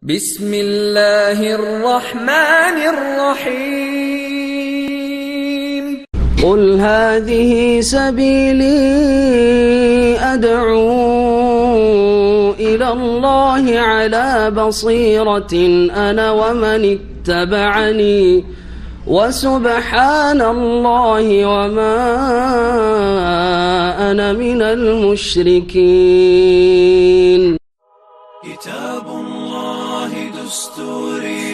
بسم الله الرحمن الرحيم قل هذه سبيلي أدعو إلى الله على بصيرة أنا ومن اتبعني وسبحان الله وما أنا من المشركين. كتاب الله دستوري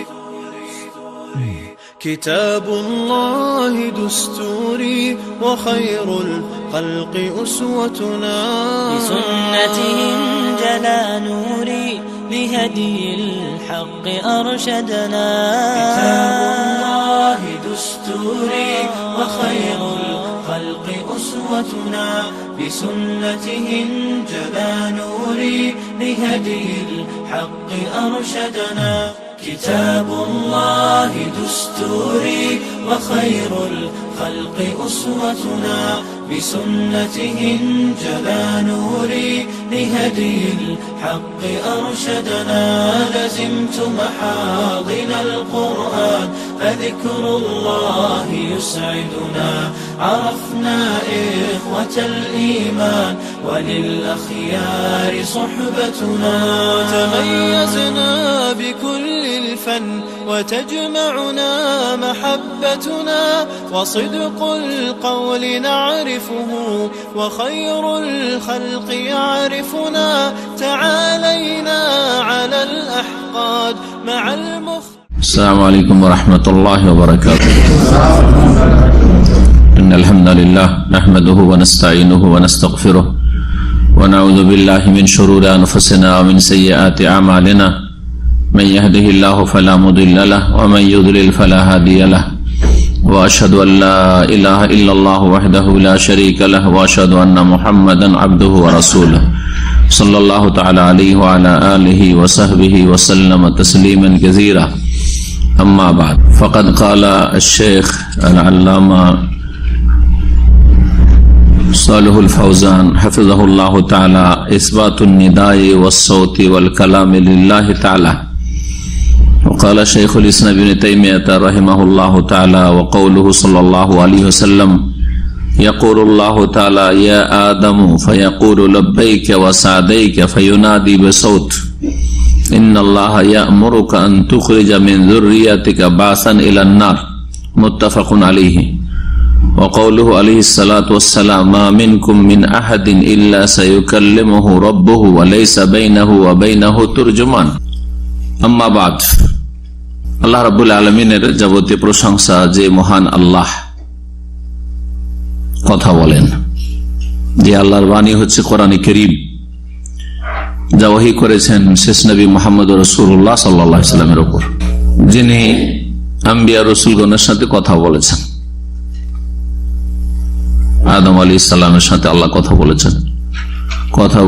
كتاب الله دستوري وخير الخلق أسوتنا بسنتهم جلا نوري لهدي الحق أرشدنا. كتاب الله دستوري وخير الخلق أسوتنا بسنتهم جلا نوري لهدي الحق أرشدنا. كتاب الله دستوري وخير الخلق أسوتنا بسنته جلا نوري لهدي الحق أرشدنا. لزمت محاضن القرآن فذكر الله يسعدنا. عرفنا إخوة الإيمان وللأخيار صحبتنا. تميزنا بكل الفن وتجمعنا محبتنا وصدق القول نعرفه وخير الخلق يعرفنا. تعالينا على الأحقاد مع السلام عليكم ورحمة الله وبركاته. إن الحمد لله نحمده ونستعينه ونستغفره ونعوذ بالله من شرور أنفسنا ومن سيئات أعمالنا. من يهده الله فلا مضل له ومن يضلل فلا هادي له. وأشهد أن لا إله إلا الله وحده لا شريك له وأشهد أن محمدا عبده ورسوله صلى الله تعالى عليه وعلى آله وصحبه وسلم تسليما كثيرا. أما بعد فقد قال الشيخ العلامة صالح الفوزان حفظه الله تعالى: إثبات النداء والصوت والكلام لله تعالى. وقال شيخ الإسلام ابن تيمية رحمه الله تعالى: وقوله صلى الله عليه وسلم: يقول الله تعالى: يا آدم فيقول لبيك وسعديك فينادي بصوت إن الله يأمرك أن تخرج من ذريتك بعثا إلى النار. متفق عليه. وقوله عليه الصلاة والسلام: ما منكم من أحد إلا سيكلمه ربه وليس بينه وبينه ترجمان. আম্মা বাদ। আল্লাহ রাব্বুল আলামিনের যাবতীয় প্রশংসা যে মহান আল্লাহ কথা বলেন, যে আল্লাহর বাণী হচ্ছে কোরআনে কারীম, যা ওহী করেছেন শেষ নবী মুহাম্মদ রাসূলুল্লাহ সাল্লাল্লাহু আলাইহি ওয়াসাল্লামের উপর, যিনি আম্বিয়া রাসূলগণের সাথে কথা বলেছেন। আদম আলাইহিস সালামের সাথে আল্লাহ কথা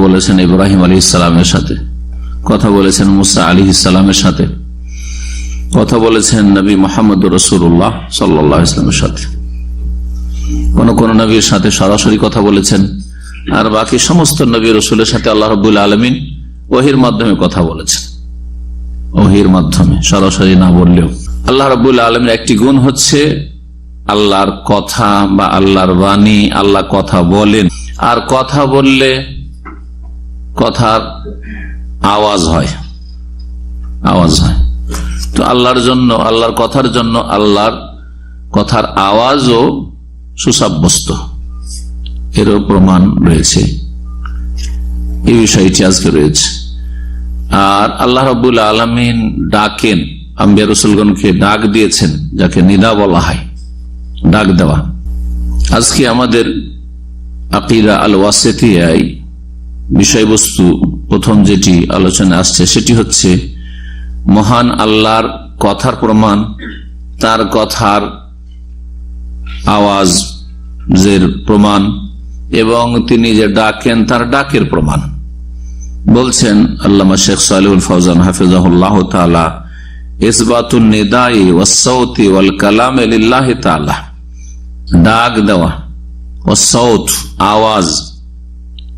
বলেছেন ইব্রাহিম আলাইহিস সালামের সাথে, কথা বলেছেন মুসা আলাইহিস সালামের সাথে, কথা বলেছেন নবী মুহাম্মদ রাসূলুল্লাহ সাল্লাল্লাহু আলাইহি ওয়াসাল্লামের সাথে। কোন কোন নবীর সাথে সরাসরি কথা বলেছেন, আর বাকি সমস্ত নবী রাসূলের সাথে আল্লাহ রাব্বুল আলামিন ওহীর মাধ্যমে কথা বলেছেন। ওহীর মাধ্যমে, সরাসরি না বললেও। আল্লাহ রাব্বুল আলামিনের একটি গুণ হচ্ছে আল্লাহর কথা বা আল্লাহর বাণী। আল্লাহ কথা বলেন, আর কথা বললে কথার আওয়াজ হয়। তো আল্লাহর জন্য, আল্লাহর কথার জন্য আল্লাহর কথার আওয়াজও সুসাব্যস্ত, এরও প্রমাণ রয়েছে। এই বিষয়টি আজকে রয়েছে। আর আল্লাহ রাব্বুল আলামিন ডাকেন, আম্বিয়া রাসূলগণকে ডাক দিয়েছেন, যাকে নিদা বলা হয়, ডাক দেওয়া। আজকে আমাদের আকীদা আল ওয়াসিতিয়ায় বিষয়বস্তু প্রথম যেটি আলোচনা আসছে সেটি হচ্ছে মহান আল্লাহর কথার প্রমাণ, তার কথার আওয়াজের প্রমাণ, এবং তিনি যে ডাকেন তার ডাকের প্রমাণ। বলছেন আল্লামা শেখ সালেহুল ফওজান হাফিজাহুল্লাহ তাআলা: ইসবাতুন নিদাই ওয়াস সাউতি ওয়াল কালামি লিল্লাহি তাআলা। ডাক দেওয়া, ওয়াস সাউত আওয়াজ,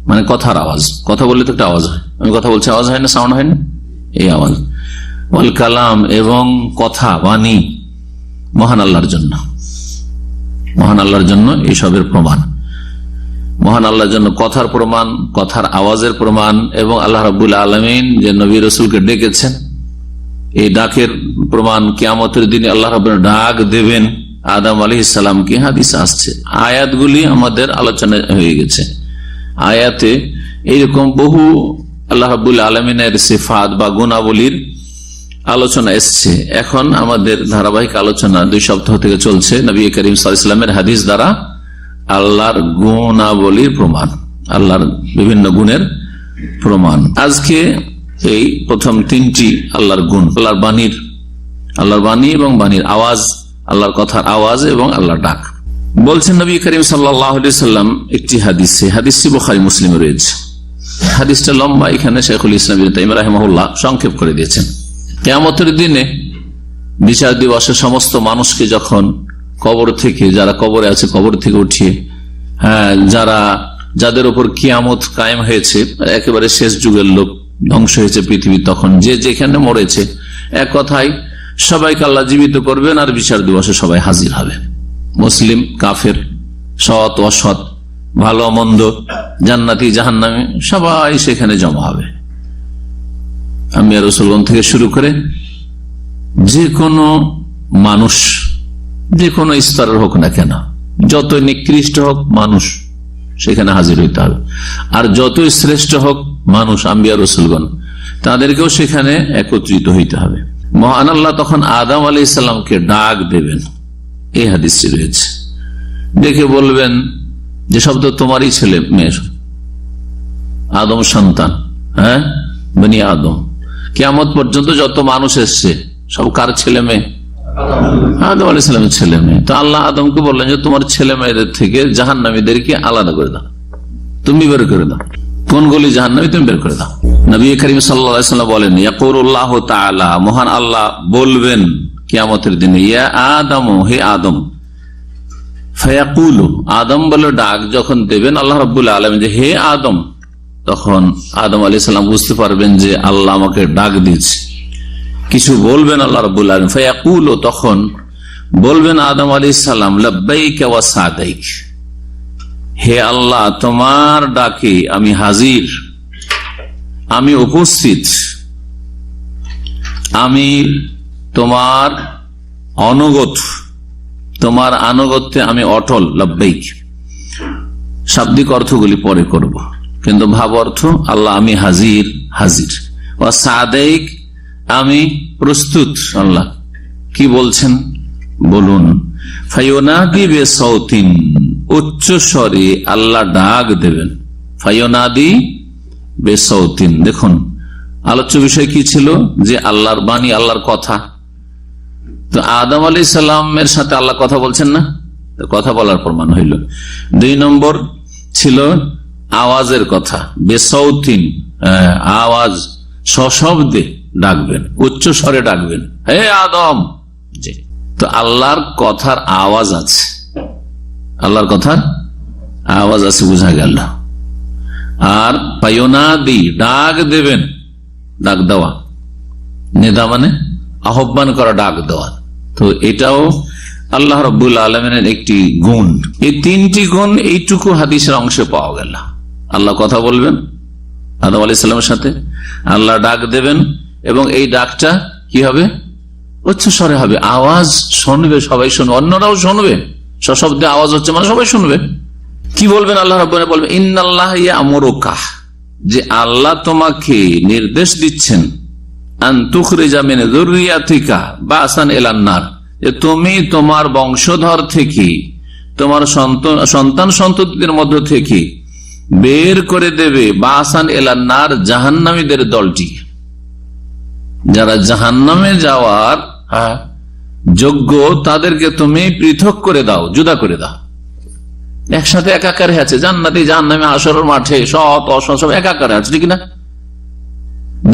মানে কথার আওয়াজ। কথা বললে তো একটা আওয়াজ হয়, আমি কথা বলছি, আওয়াজ হয় না, সাউন্ড হয় না, এই আওয়াজ। ওয়াল কালাম, এবং কথা বাণী মহান আল্লাহর জন্য। মহান আল্লাহর জন্য এইসবের প্রমাণ, মহান আল্লাহর জন্য কথার প্রমাণ, কথার আওয়াজের প্রমাণ, এবং আল্লাহ রাব্বুল আলামিন যে নবী রাসূলকে ডেকেছেন এই ডাকের প্রমাণ। কিয়ামতের দিনে আল্লাহ রাব্বুল ডাক দেবেন আদম আলাইহিস সালামকে, হাদিস আসছে। আয়াতগুলি আমাদের আলোচনা হয়ে গেছে। আয়াতে এইরকম বহু আল্লাহ রাব্বুল আলামিনের সিফাত বা গুণাবলীর আলোচনা এসছে। এখন আমাদের ধারাবাহিক আলোচনা 2 সপ্তাহ থেকে চলছে নবী করিম সাল্লাল্লাহু আলাইহি ওয়াসাল্লামের হাদিস দ্বারা আল্লাহর গুণাবলীর প্রমাণ, আল্লাহর বিভিন্ন গুণের প্রমাণ। আজকে এই প্রথম 3টি আল্লাহর গুণ, আল্লাহর বাণী এবং বাণীর আওয়াজ, আল্লাহর কথার আওয়াজ এবং আল্লাহর ডাক। বলছেন নবী করিম সাল্লাল্লাহু আলাইহি ওয়াসাল্লাম একটি হাদিসটি বুখারী মুসলিমে রয়েছে। হাদিসটা লম্বা, এখানে শাইখুল ইসলাম ইবনে তাইমিয়া রাহিমাহুল্লাহ সংক্ষেপ করে দিয়েছেন। কিয়ামতের দিনে বিচার দিবসে সমস্ত মানুষকে যখন কবর থেকে, যারা কবরে আছে কবর থেকে উঠিয়ে, যাদের উপর কিয়ামত কায়েম হয়েছে, একেবারে শেষ যুগের লোক, ধ্বংস হয়েছে পৃথিবী, তখন যে যেখানে মরেছে, এক কথায় সবাইকে আল্লাহ জীবিত করবেন আর বিচার দিবসে সবাই হাজির হবে। মুসলিম, কাফের, সৎ অসৎ, ভালো মন্দ, জান্নাতি জাহান্নামী, সবাই সেখানে জমা হবে। আম্বিয়া রাসূলগণ থেকে শুরু করে যে কোনো মানুষ, যে কোনো স্তরের হোক না কেন, যত নিকৃষ্ট হোক মানুষ সেখানে হাজির হইতে হবে। আর যতই শ্রেষ্ঠ হোক মানুষ, আম্বিয়া রাসূলগণ, তাদেরকেও সেখানে একত্রিত হইতে হবে। মহান আল্লাহ তখন আদম আলাইহিস সালামকে ডাক দেবেন, এই হাদিসটি রয়েছে। দেখে বলবেন যে সব তো তোমারই ছেলে মেয়ে, আদম সন্তান, বনি আদম। কিয়ামত পর্যন্ত যত মানুষ এসছে সব কার ছেলে মেয়ে? আদম আলাইহিস সালামের ছেলে মেয়ে। তো আল্লাহ আদমকে বললেন যে তোমার ছেলে মেয়েদের থেকে জাহান্নামীদেরকে আলাদা করে দাও, তুমি বের করে দাও, কোনগুলি জাহান্নামী তুমি বের করে দাও। নবী করিম সাল্লাল্লাহু আলাইহি ওয়াসাল্লাম বলেন, ইয়াকুলুল্লাহু তাআলা, মহান আল্লাহ বলবেন কিয়ামতের দিনে, ইয়া আদম, হে আদম। ফায়াকুলু, আদম বলে ডাক যখন দেবেন আল্লাহ রাব্বুল আলামিন যে হে আদম, তখন আদম আলাইহিস সালাম বুঝতে পারবেন যে আল্লাহ আমাকে ডাক দিয়েছে, কিছু বলবেন আল্লাহ রাব্বুল আলামিন। ফায়াকুলু, তখন বলবেন আদম আলাইহিস সালাম, লাব্বাইকা ওয়া সাদাইক, হে আল্লাহ তোমার ডাকে আমি হাজির, আমি উপস্থিত, আমি তোমার অনুগত, তোমার আনুগত্যে আমি অটল। লাব্বাইক শাব্দিক অর্থগুলি পরে করব, কিন্তু ভাব অর্থ আল্লাহ আমি হাজির, হাজির। ওয়া সাদাইক, আমি প্রস্তুত। আল্লাহ কি বলছেন বলুন। ফায়ুনাদি বিসাউতিন, উচ্চ স্বরে আল্লাহ ডাক দেবেন। ফায়ুনাদি বিসাউতিন, দেখুন আলোচ্য বিষয় কি ছিল, যে আল্লাহর বাণী, আল্লাহর কথা। তো আদম আলাইহিস সালামের সাথে আল্লাহ কথা বলছেন না, কথা বলার প্রমাণ হইল। 2 নম্বর ছিল আওয়াজের কথা, বেসাউতিন, আওয়াজ, সশব্দে ডাকবেন, উচ্চ স্বরে ডাকবেন, হে আদম। তো আল্লাহর কথার আওয়াজ আছে, আল্লাহর কথার আওয়াজ আছে, বোঝা গেল। আর পায়ুনাদি, ডাক দেবেন, ডাক দেওয়া, নেদা মানে আহ্বান করা, ডাক দেওয়া। তো এটাও আল্লাহ রাব্বুল আলামিনের একটি গুণ। এই 3টি গুণ এইটুকু হাদিসের অংশে পাওয়া গেল। আল্লাহ কথা বলবেন আদম আলাইহিস সালামের সাথে, আল্লাহ ডাক দেবেন, এবং এই ডাকটা কি হবে? উচ্চ স্বরে হবে, আওয়াজ শুনবে, সবাই শুনবে, অন্যরাও শুনবে, সশব্দে আওয়াজ হচ্ছে মানে সবাই শুনবে। কি বলবেন আল্লাহ রাব্বুল আলামিন? বলবেন ইন্নাল্লাহ ইয়ামুরুকা, যে আল্লাহ তোমাকে নির্দেশ দিচ্ছেন, আন তুখরিজা মিন যুররিয়াতিকা বাসান ইলান নার, যে তুমি তোমার বংশধর থেকে, তোমার সন্তান সন্ততিদের মধ্য থেকে বের করে দেবে বাসান ইলান নার, জাহান্নামীদের দলটি, যারা জাহান্নামে যাওয়ার যোগ্য, তাদেরকে তুমি পৃথক করে দাও, জুদা করে দাও। একসাথে একাকারে আছে, জান্নাতি জাহান্নামে হাশরের মাঠে সৎ অসৎ সব একাকারে আছে, ঠিক না?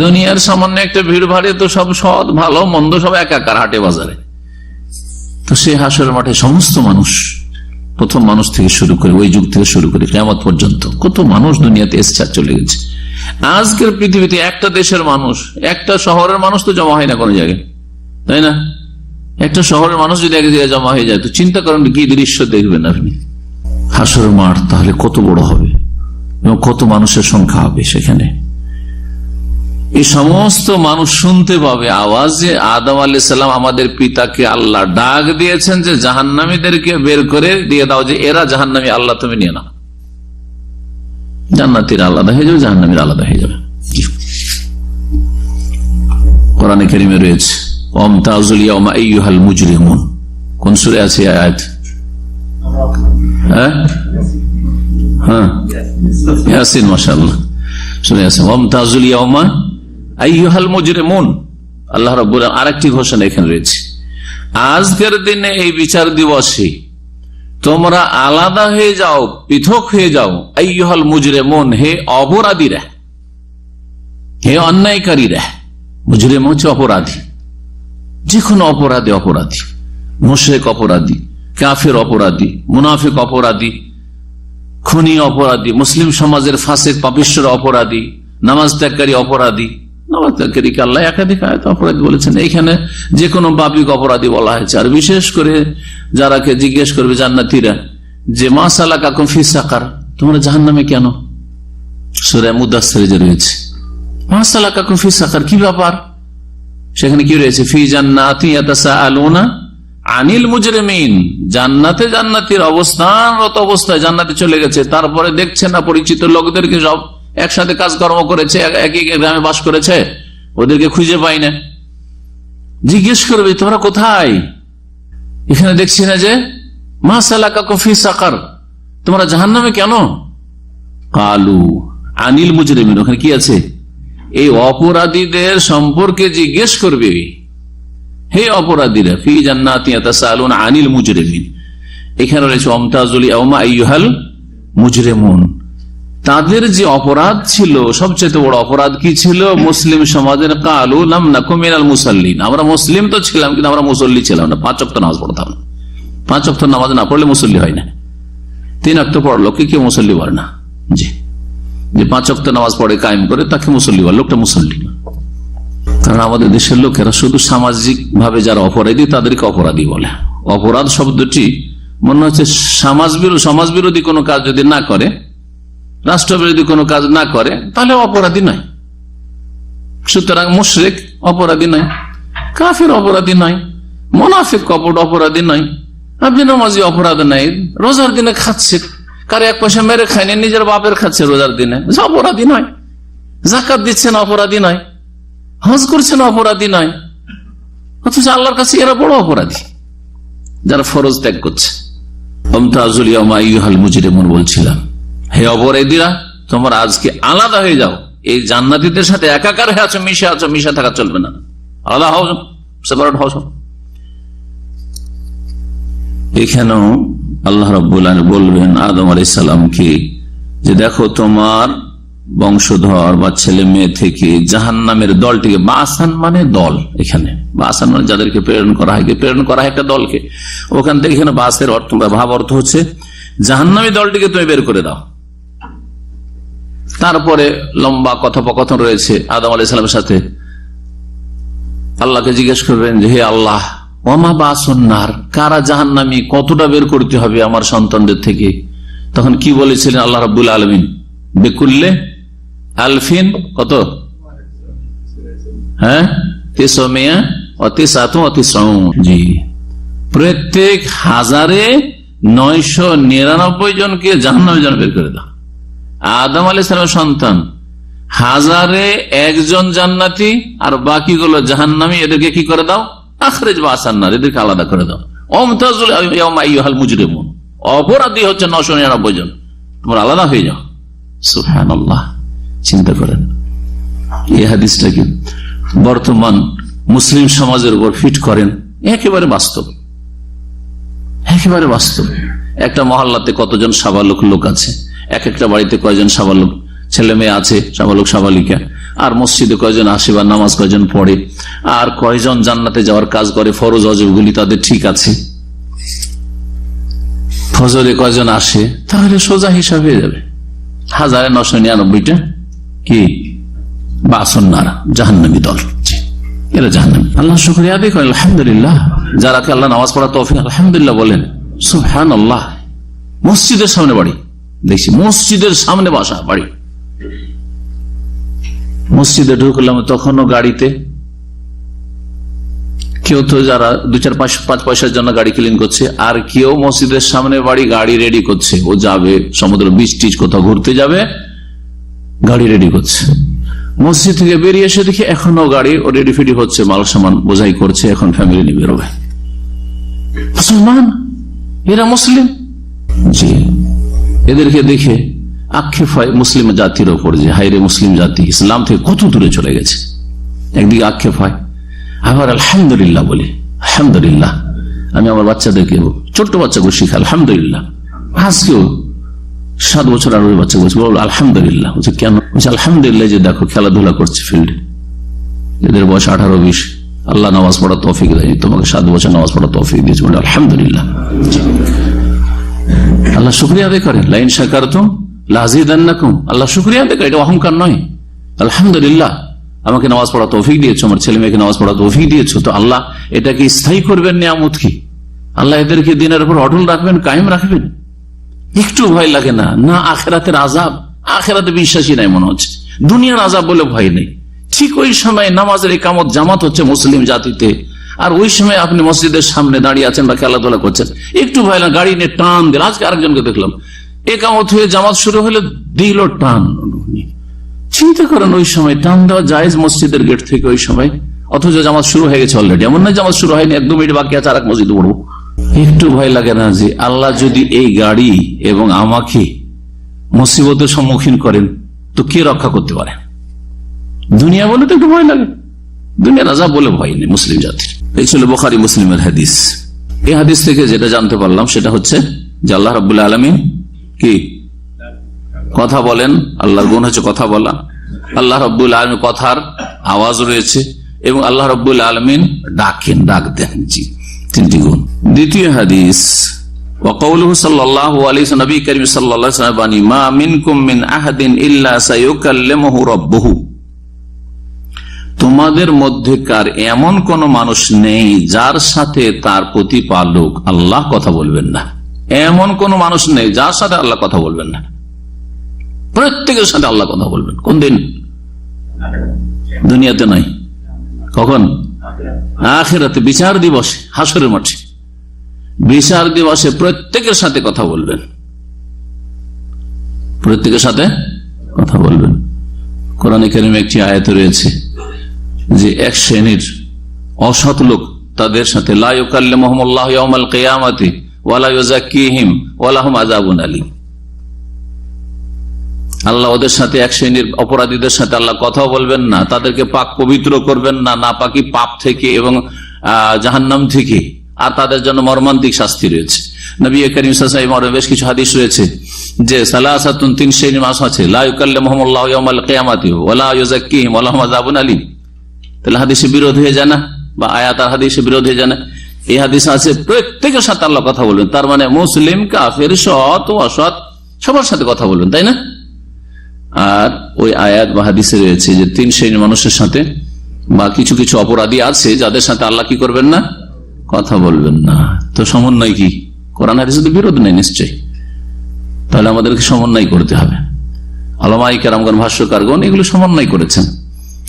দুনিয়ার সামান্য একটা ভিড় ভাড়ে তো সব সৎ ভালো মন্দ সব একাকার হাটে বাজারে। তো সেই হাশরের মাঠে সমস্ত মানুষ, প্রথম মানুষ থেকে শুরু করে, ওই যুগ থেকে শুরু করে কিয়ামত পর্যন্ত কত মানুষ দুনিয়াতে এসছে আর চলে গেছে, আজকের পৃথিবীতে একটা দেশের মানুষ, একটা শহরের মানুষ তো জমা হয় না কোনো জায়গায়, তাই না? একটা শহরের মানুষ যদি এক জায়গায় জমা হয়ে যায় তো চিন্তা করেন কি দৃশ্য দেখবেন আপনি। হাসরের মাঠ তাহলে কত বড় হবে এবং কত মানুষের সংখ্যা হবে সেখানে। এই সমস্ত মানুষ শুনতে পাবে আওয়াজ যে আদম আলাইহিস সালাম আমাদের পিতাকে আল্লাহ ডাক দিয়েছেন যে জাহান্নামীদেরকে বের করে দিয়ে দাও, যে এরা জাহান্নামী, আল্লাহ তুমি নিয়ে নাও। জান্নাতীরা আলাদা হয়ে যাবে, জাহান্নামীরা আলাদা হয়ে যাবে। কোরআনে কারিমে রয়েছে ওয়ামতাজুল ইয়াওমা আইয়ুহাল মুজরিমুন। কোন সূরা আছে আয়াত? হ্যাঁ, ইয়াসিন, মাশাআল্লাহ। সূরা ইয়াসিন, ওয়ামতাজুল ইয়াওমা আইয়ুহাল মুজরিমুন। আল্লাহ রাব্বুল আলামিন আরেকটি ঘোষণা এখানে রয়েছে, আজকের দিনে এই বিচার দিবসে তোমরা আলাদা হয়ে যাও, পৃথক হয়ে যাও। আইয়ুহাল মুজরিমুন, হে অপরাধীরা, হে অন্যায়কারীরা। মুজরিম হচ্ছে অপরাধী, যে কোনো অপরাধী, অপরাধী মুশরিক অপরাধী, কাফের অপরাধী, মুনাফিক অপরাধী, খুনি অপরাধী, মুসলিম সমাজের ফাসিক পাপিষ্ঠ অপরাধী, নামাজ ত্যাগকারী অপরাধী। নামাজ ত্যাগকারীকে আল্লাহ একাধিক আয়াতে অপরাধী বলেছেন, এইখানে যে কোনো পাপিক অপরাধী বলা হয়েছে। আর বিশেষ করে যারাকে জিজ্ঞেস করবে জান্নাতীরা যে মা সালাকাকুম ফি সাকার, তোমরা জাহান্নামে কেন? সূরা মুদাসসিরে যে রয়েছে মা সালাকাকুম ফি সাকার, কি ব্যাপার? সেখানে কি রয়েছে? ফি জান্নাতি ইয়াতাসাআলুনা আনিল মুজরিমিন, জান্নাতে জান্নাতীর অবস্থানরত অবস্থায় জান্নাতে চলে গেছে, তারপরে দেখছে না পরিচিত লোকদেরকে সব একসাথে কাজকর্ম করেছে, একই গ্রামে বাস করেছে, ওদেরকে খুঁজে পাই না। জিজ্ঞেস করবে তোমরা কোথায়? এখানে দেখছি না যে মা সালাকাকুম ফি সাকার, তোমরা জাহান্নামে কেন? কালু আনিল মুজরিমিন, ওখানে কি আছে? এই অপরাধীদের সম্পর্কে জিজ্ঞেস করবে, হে অপরাধীরা, ফি জান্নাতি ইয়াতাসাআলুনা আনিল মুজরিমিন। এখানে রয়েছে ওয়ামতাজুল ইয়াওমা আইয়ুহাল মুজরিমুন। তাদের যে অপরাধ ছিল, সবচেয়ে বড় অপরাধ কি ছিল? মুসলিম সমাজের কালু লাম নাকু মিনাল মুসাল্লিন, আমরা মুসলিম তো ছিলাম কিন্তু আমরা মুসল্লি ছিলাম না, 5 ওয়াক্ত নামাজ পড়তাম না। 5 ওয়াক্ত নামাজ না পড়লে মুসল্লি হয় না। 3 ওয়াক্ত পড়লো কি কেউ মুসল্লি বলে না। জি, যে 5 ওয়াক্ত নামাজ পড়ে কায়েম করে তাকে মুসল্লি বলে, লোকটা মুসল্লি না। কারণ আমাদের দেশের লোকেরা শুধু সামাজিক ভাবে যারা অপরাধী তাদেরকে অপরাধী বলে। অপরাধ শব্দটি মনে হচ্ছে সমাজ বিরোধী কোনো কাজ যদি না করে, রাষ্ট্রবিরোধী কোনো কাজ না করে, তাহলে অপরাধী নয়। সুতরাং মুশরিক অপরাধী নয়, কাফের অপরাধী নয়, মুনাফিক কপট অপরাধী নয়, আপনি নামাজি অপরাধ নাই, রোজার দিনে খাচ্ছে, কার 1 পয়সা মেরে খায়নি, নিজের বাপের খাচ্ছে রোজার দিনে, অপরাধী নয়। যাকাত দিচ্ছেন, অপরাধী নয়। হজ করছেন, অপরাধী নয়। অথচ আল্লাহর কাছে এরা বড় অপরাধী, যারা ফরজ ত্যাগ করছে। ওয়ামতাজুল ইয়াওমা আইয়ুহাল মুজরিমুন বলছিলাম, হে অপরাধীরা, তোমরা আজকে আলাদা হয়ে যাও। এই জান্নাতীদের সাথে একাকার হয়ে আছো, মিশে থাকা চলবে না, আলাদা হও, সেপারেট হও। এখানেও আল্লাহ রাব্বুল আলামিন বলবেন আদম আলাইহিস সালামকে যে দেখো তোমার বংশধর বা ছেলে মেয়ে থেকে জাহান্নামের দলটিকে, বাসান মানে দল, এখানে বাসান মানে যাদেরকে প্রেরণ করা হয় একটা দলকে, ওখান থেকে এখানে বাসের অর্থ বা ভাব অর্থ হচ্ছে জাহান্নামী দলটিকে তুমি বের করে দাও। তারপরে লম্বা কথোপকথন রয়েছে আদম আলাইহিস সালামের সাথে। আল্লাহকে জিজ্ঞেস করবেন যে হে আল্লাহ, ওমা বাসুন্নার, কারা জাহান্নামী, কতটা বের করতে হবে আমার সন্তানদের থেকে? তখন কি বলেছিলেন আল্লাহ রাব্বুল আলামিন? বিকুল্লে আলফিন, কত? হ্যাঁ, 999 জি, প্রত্যেক 1099 জনকে জাহান্নামে জন বের করে দাও। আদম আলাইহিস সালামের সন্তান 1001 জন জান্নাতি আর বাকিগুলো জাহান্নামী, এদেরকে কি করে দাও? আখরিজ বাসান্নার, এদেরকে আলাদা করে দাও। ওয়ামতাজুল ইয়াওমা আইয়ুহাল মুজরিমুন, অপরাধী হচ্ছে 999 জন, তোমরা আলাদা হয়ে যাও। সুবহানাল্লাহ, চিন্তা করেন এই হাদিসটাকে বর্তমান মুসলিম সমাজের উপর ফিট করেন, একেবারে বাস্তব, একেবারে বাস্তব। একটা মহল্লাতে কতজন সাবালক লোক আছে, একটা বাড়িতে কয়জন সাবালক ছেলে মেয়ে আছে, সাবালক সাবালিকা, আর মসজিদে কয়জন আসে বা নামাজ কয়জন পড়ে, আর কয়জন জান্নাতে যাওয়ার কাজ করে, ফরজ ওয়াজিবগুলি তাদের ঠিক আছে, ফজরে কয়জন আসে, তাহলে সোজা হিসাব হয়ে যাবে। 1999টা কি বাসন্নার জাহান্নামী দল, এরা জাহান্নামী। আল্লাহ শুকরিয়া আদায় করেন আলহামদুলিল্লাহ। যারা আল্লাহ নামাজ পড়া তৌফিক আলহামদুলিল্লাহ বলেন, সুবহানাল্লাহ। মসজিদের সামনে বাড়ি, দেখছি মসজিদের সামনে বাসা বাড়ি। মসজিদে ঢুকলাম তখনও গাড়িতে কেউ তো যারা 2-4-5 পয়সার জন্য গাড়ি ক্লিন করছে, আর কেউ মসজিদের সামনে বাড়ি গাড়ি রেডি করছে। ও যাবে সমুদ্র বিচ টিচ কোথাও ঘুরতে যাবে, গাড়ি রেডি করছে। মসজিদ থেকে বেরিয়ে এসে দেখি এখনো গাড়ি ও রেডি ফেডি হচ্ছে, মাল সামান বোঝাই করছে, এখন ফ্যামিলি নিয়ে বেরোবে। মুসলমান, এরা মুসলিম। জি, এদেরকে দেখে আক্ষেপ হয় মুসলিম জাতির ওপর, যে হাইরে মুসলিম জাতি ইসলাম থেকে কত দূরে চলে গেছে। একদিকে আক্ষেপ হয়, আবার আলহামদুলিল্লাহ বলি। আলহামদুলিল্লাহ, আমি আমার বাচ্চাদেরকে, ছোট্ট বাচ্চাকে শিখা আলহামদুলিল্লাহ। আজকেও 7 বছর আর ওই বাচ্চা বলছে বল আলহামদুলিল্লাহ। বলছে কেন? বলছে আলহামদুলিল্লাহ যে দেখো খেলাধুলা করছে ফিল্ডে, এদের বয়স 18-20, আল্লাহ নামাজ পড়া তৌফিক দেয়নি, তোমাকে 7 বছর নামাজ পড়া তৌফিক দিয়েছে, বলে আলহামদুলিল্লাহ। আল্লাহ শুকরিয়া আদায় করেন, লাইন শাকারতুম লাযিদান্নাকুম। আল্লাহ শুকরিয়া আদায় করে, এটা অহংকার নয়। আলহামদুলিল্লাহ, আমাকে নামাজ পড়া তৌফিক দিয়েছো, আমার ছেলে মেয়েকে নামাজ পড়া তৌফিক দিয়েছো, তো আল্লাহ এটাকে স্থায়ী করবেন নিয়ামত কি? আল্লাহ এদেরকে দিনের উপর অটল রাখবেন, কায়েম রাখবেন। একটু ভয় লাগে না? না আখিরাতের আযাব, আখিরাতে বিশ্বাসী নাই মনে হচ্ছে, দুনিয়ার আযাব বলে ভয় নেই। ঠিক ওই সময় নামাজের ইকামত জামাত হচ্ছে মুসলিম জাতিতে, আর ওই সময় আপনি মসজিদের সামনে দাঁড়িয়ে আছেন বা খেলাধুলা করছেন, একটু ভয় না, গাড়ি নিয়ে টান দিল। আজকে আরেকজনকে দেখলাম, একামত হয়ে জামাত শুরু হলে দিল টান। চিন্তা করেন, ওই সময় টান দেওয়া জায়েজ মসজিদের গেট থেকে ওই সময়, অথচ জামাত শুরু হয়ে গেছে অলরেডি। এমন নয় জামাত শুরু হয়নি, 1-2 মিনিট বাকি আছে আর এক মসজিদে পড়বো। একটু ভয় লাগে না যে আল্লাহ যদি এই গাড়ি এবং আমাকে মুসিবতের সম্মুখীন করেন তো কে রক্ষা করতে পারে? দুনিয়া বলে তো একটু ভয় লাগে, দুনিয়ার আযাব বলে ভয় নেই মুসলিম জাতির। এই ছিল বুখারী মুসলিমের হাদিস। এই হাদিস থেকে যেটা জানতে পারলাম সেটা হচ্ছে যে আল্লাহ রাব্বুল আলামিন কি কথা বলেন, আল্লাহর গুণ হচ্ছে কথা বলা। আল্লাহ রাব্বুল আলামিন কথার আওয়াজ রয়েছে, এবং আল্লাহ রাব্বুল আলামিন ডাকেন, ডাক দেন। জি, 3টি গুণ। দ্বিতীয় হাদিস, وقوله صلى الله عليه وسلم, নবী করিম সাল্লাল্লাহু আলাইহি ওয়াসাল্লাম বাণী, মা মিনকুম মিন আহাদিন ইল্লা সায়ুকাল্লিমুহু রাব্বুহু। তোমাদের মধ্যেকার এমন কোন মানুষ নেই যার সাথে তার প্রতিপালক আল্লাহ কথা বলবেন না। এমন কোন মানুষ নেই যার সাথে আল্লাহ কথা বলবেন না। প্রত্যেকের সাথে আল্লাহ কথা বলবেন। কোন দিন? দুনিয়াতে নয়। কখন? আখিরাতে, বিচার দিবসে, হাসরের মাঠে। বিচার দিবসে প্রত্যেকের সাথে কথা বলবেন, প্রত্যেকের সাথে কথা বলবেন। কোরআনে কারিমে একটি আয়াত রয়েছে যে এক শ্রেণীর অসৎ লোক, তাদের সাথে লা ইউকাল্লিমুহুমুল্লাহু ইয়াওমাল কিয়ামাতি ওয়া লা ইউযাক্কিহিম ওয়া লাহুম আযাবুন আলীম। আল্লাহ ওদের সাথে, এক শ্রেণীর অপরাধীদের সাথে আল্লাহ কথাও বলবেন না, তাদেরকে পাক পবিত্র করবেন না, নাপাকি পাপ থেকে এবং জাহান্নাম থেকে, আর তাদের জন্য মর্মান্তিক শাস্তি রয়েছে। নবী করিম সাল্লাল্লাহু আলাইহি ওয়াসাল্লাম বেশ কিছু হাদিস রয়েছে যে সালাসাতুন, 3 শ্রেণীর মানুষ আছে, লা ইউকাল্লিমুহুমুল্লাহু ইয়াওমাল কিয়ামাতি ওয়া লা ইউযাক্কিহিম ওয়া লাহুম আযাবুন আলীম। তাহলে হাদিসে বিরোধ হয়ে যায় না, বা আয়াত আর হাদিসে বিরোধ হয়ে যায় না? এই হাদিস আছে প্রত্যেকের সাথে আল্লাহ কথা বলবেন, তার মানে মুসলিম, কাফের, সৎ ও অসৎ সবার সাথে কথা বলবেন, তাই না? আর ওই আয়াত বা হাদিসে রয়েছে যে 3 শ্রেণীর মানুষের সাথে, বা কিছু কিছু অপরাধী আছে যাদের সাথে আল্লাহ কি করবেন না? কথা বলবেন না। তো সমন্বয় কি? কোরআন হাদিসে তো বিরোধ নেই নিশ্চয়ই, তাহলে আমাদেরকে সমন্বয় করতে হবে। উলামায়ে কেরামগণ, ভাষ্যকারগণ এগুলো সমন্বয় করেছেন।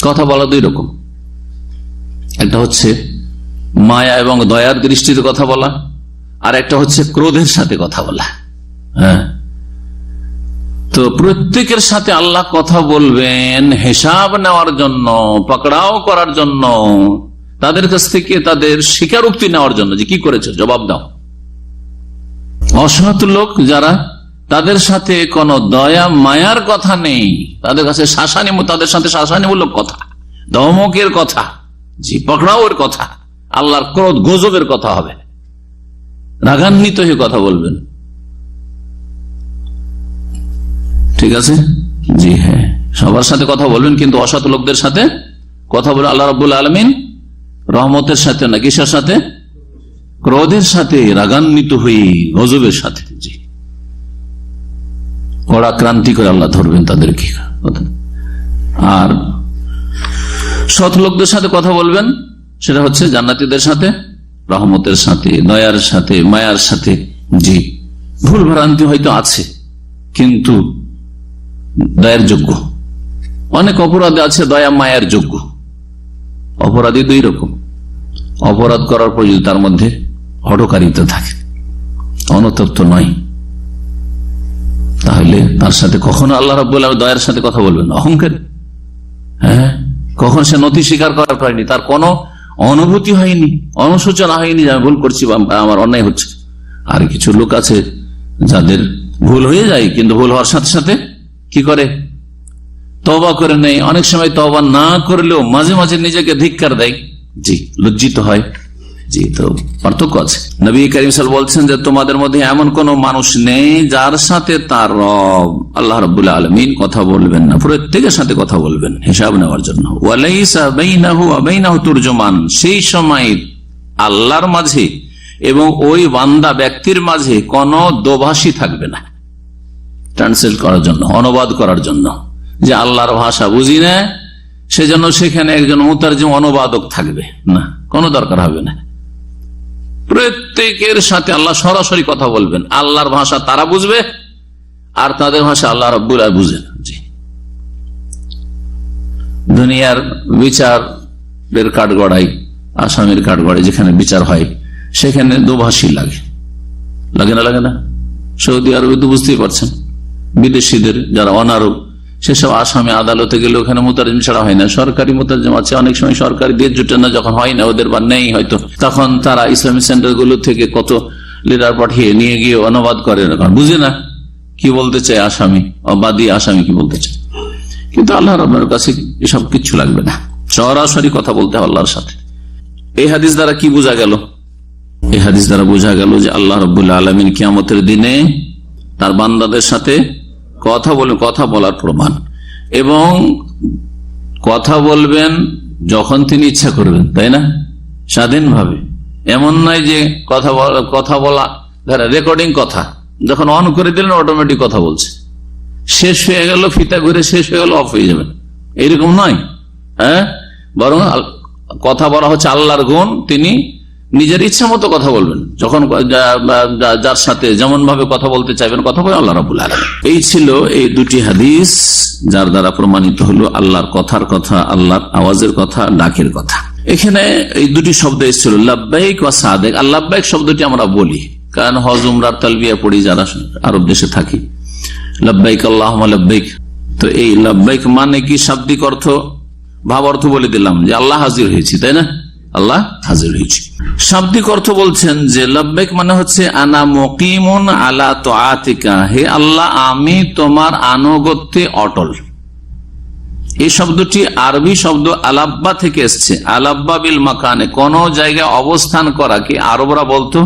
কথা বলা 2 রকম, একটা হচ্ছে মায়া এবং দয়ার দৃষ্টিতে কথা বলা, আর একটা হচ্ছে ক্রোধের সাথে কথা বলা। হ্যাঁ, তো প্রত্যেকের সাথে আল্লাহ কথা বলবেন হিসাব নেওয়ার জন্য, পাকড়াও করার জন্য, তাদের কাছ থেকে তাদের স্বীকারোক্তি নেওয়ার জন্য যে কি করেছে জবাব দাও। অসৎ লোক যারা, তাদের সাথে কোনো দয়া মায়ার কথা নেই, তাদের কাছে তাদের সাথে শাসানিমূলক কথা, ধমকের কথা, জি পাকড়াওয়ের কথা, আল্লাহর ক্রোধ গজবের কথা হবে, রাগান্বিত হয়ে কথা বলবেন। ঠিক আছে? জি হ্যাঁ, সবার সাথে কথা বলবেন, কিন্তু অসৎ লোকদের সাথে কথা বলে আল্লাহ রাব্বুল আলামিন রহমতের সাথে না, কিসের সাথে? ক্রোধের সাথে, রাগান্বিত হয়ে, গজবের সাথে। জি, কড়া ক্রান্তি করে আল্লাহ ধরবেন তাদেরকে। আর সৎ লোকদের সাথে কথা বলবেন, সেটা হচ্ছে জান্নাতীদের সাথে, রহমতের সাথে, দয়ার সাথে, মায়ার সাথে। জি, ভুল ভ্রান্তি হয়তো আছে কিন্তু দয়ার যোগ্য। অনেক অপরাধী আছে দয়া মায়ার যোগ্য। অপরাধী দুই রকম, অপরাধ করার পর যদি তার মধ্যে হঠকারিতা থাকে, অনুতপ্ত নয়, তাহলে তার সাথে কখনো আল্লাহ রাব্বুল আলামিন দয়ার সাথে কথা বলবেন। অহংকার, হ্যাঁ, কখন সে নথি স্বীকার করার পারেনি, তার কোনো অনুভূতি হয়নি, অনুশোচনা হয়নি যে আমি ভুল করছি বা আমার অন্যায় হচ্ছে। আর কিছু লোক আছে যাদের ভুল হয়ে যায় কিন্তু ভুল হওয়ার সাথে সাথে কি করে, তওবা করে নেই। অনেক সময় তওবা না করলেও মাঝে মাঝে নিজেকে ধিক্কার দেয়, জি, লজ্জিত হয়। জি, তো পার্থক্য আছে। নবী করিম সাল্লাল্লাহু আলাইহি ওয়াসাল্লাম বলছেন যে তোমাদের মধ্যে এমন কোন মানুষ নেই যার সাথে তার রব আল্লাহ রাব্বুল আলামিন কথা বলবেন না, প্রত্যেকের সাথে কথা বলবেন হিসাব নেওয়ার জন্য। ওয়ালাইসা বাইনাহু ওয়া বাইনাহু তুরজমান, সেই সময় আল্লাহর মাঝে এবং ওই বান্দা ব্যক্তির মাঝে কোন দোভাষী থাকবে না, ট্রান্সলেট করার জন্য, অনুবাদ করার জন্য। যে আল্লাহর ভাষা বুঝি না সেজন্য সেখানে একজন মুতারজিম অনুবাদক থাকবে না, কোনো দরকার হবে না। প্রত্যেকের সাথে আল্লাহ সরাসরি কথা বলবেন। আল্লাহর ভাষা তারা বুঝবে আর তাদের ভাষা আল্লাহ রাব্বুল আলামিন বুঝেন। জি, দুনিয়ার বিচারের কাঠগড়াই, আসামির কাঠগড়াই যেখানে বিচার হয় সেখানে দুভাষী লাগে, লাগে না? লাগে না? সৌদি আরবে তো বুঝতেই পারছেন, বিদেশিদের যারা অনারব সেসব আসামি আদালতে গেলে ওখানে মুতারজিম ছাড়া হয় না। সরকারি মুতারজিম আছে, অনেক সময় সরকারি দিয়ে জুটে না, যখন হয় না ওদের বা নেই হয়তো, তখন তারা ইসলামিক সেন্টার গুলো থেকে কত লিডার পাঠিয়ে নিয়ে গিয়ে অনুবাদ করে, কারণ বুঝে না কি বলতে চায় আসামি, বাদী আসামি কি বলতে চায়। কিন্তু আল্লাহ রাব্বুল কাছে এসব কিচ্ছু লাগবে না, সরাসরি কথা বলতে হবে আল্লাহর সাথে। এই হাদিস দ্বারা কি বোঝা গেল? এই হাদিস দ্বারা বোঝা গেল যে আল্লাহ রাব্বুল আলামিন কিয়ামতের দিনে তার বান্দাদের সাথে কথা বলবেন, কথা বলার প্রমাণ, এবং কথা বলবেন যখন তিনি ইচ্ছা করবেন, তাই না? স্বাধীনভাবে। এমন নয় যে কথা বলা রেকর্ডিং কথা যখন অন করে দিলেন অটোমেটিক কথা বলছে, শেষ হয়ে গেল, ফিতা ঘুরে শেষ হয়ে গেল, অফ হয়ে যাবেন, এইরকম নয়। হ্যাঁ, বরং কথা বলা হচ্ছে আল্লাহর গুণ, তিনি নিজের ইচ্ছা মতো কথা বলবেন, যখন যার সাথে যেমন ভাবে কথা বলতে চাইবেন কথা বলে আল্লাহ রাব্বুল আলামিন। এই ছিল এই দুটি হাদিস যার দ্বারা প্রমাণিত হলো আল্লাহর কথার কথা, আল্লাহর আওয়াজের কথা, ডাকের কথা। এখানে এই দুটি শব্দ এসেছিল, লাব্বাইক ওয়া সাদেক। আর লাব্বাইক শব্দটি আমরা বলি কারণ হজ উমরার তালবিয়া পড়ি যারা আরব দেশে থাকি, লাব্বাইক আল্লাহুম্মা লাব্বাইক। তো এই লাব্বাইক মানে কি শাব্দিক অর্থ, ভাব অর্থ বলে দিলাম যে আল্লাহ হাজির হয়েছি, তাই না? আল্লাহ হাজির হয়েছি। শাব্দিক অর্থ বলছেন যে লাব্বাইক মানে হচ্ছে আনা মুকিমুন আলা তাআতিকা, হে আল্লাহ আমি তোমার আনুগত্যে অটল। এই শব্দটি আরবি শব্দ আলাব্বা থেকে এসছে। আলাব্বা বিল মাকানে, কোন জায়গায় অবস্থান করা। কি আরবরা বলতো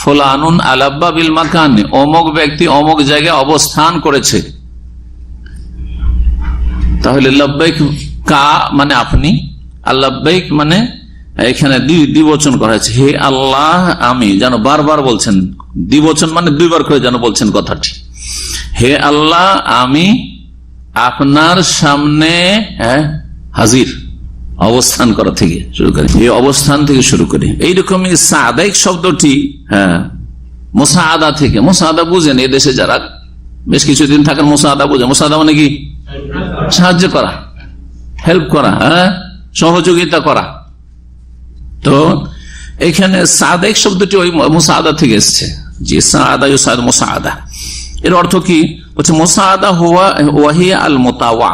ফুলানুন আলাব্বা বিল মাকানে, অমুক ব্যক্তি অমুক জায়গায় অবস্থান করেছে। তাহলে লাব্বাইক কা মানে আপনি, আর লাব্বাইক মানে এখানে দ্বিবচন করা হয়েছে, হে আল্লাহ আমি, যেন বারবার বলছেন। দ্বিবচন মানে দুইবার করে যেন বলছেন কথাটি, হে আল্লাহ আমি আপনার সামনে হাজির। অবস্থান করা থেকে শুরু করে, এই অবস্থান থেকে শুরু করে। এইরকমই সাদাইক শব্দটি মুসাআদা থেকে, মুসাআদা বুঝেন এদেশে যারা বেশ কিছুদিন থাকেন, মুসাআদা বুঝেন। মুসাআদা মানে কি? সাহায্য করা, হেল্প করা, সহযোগিতা করা। তো এখানে সাদেক শব্দটি ওই মুসাআদা থেকে এসছে। জি, সাআদা ইউসাদ মুসাআদা, এর অর্থ কি হচ্ছে মুসাআদা হুয়া ওয়াহিয়া আল মুতাওয়া।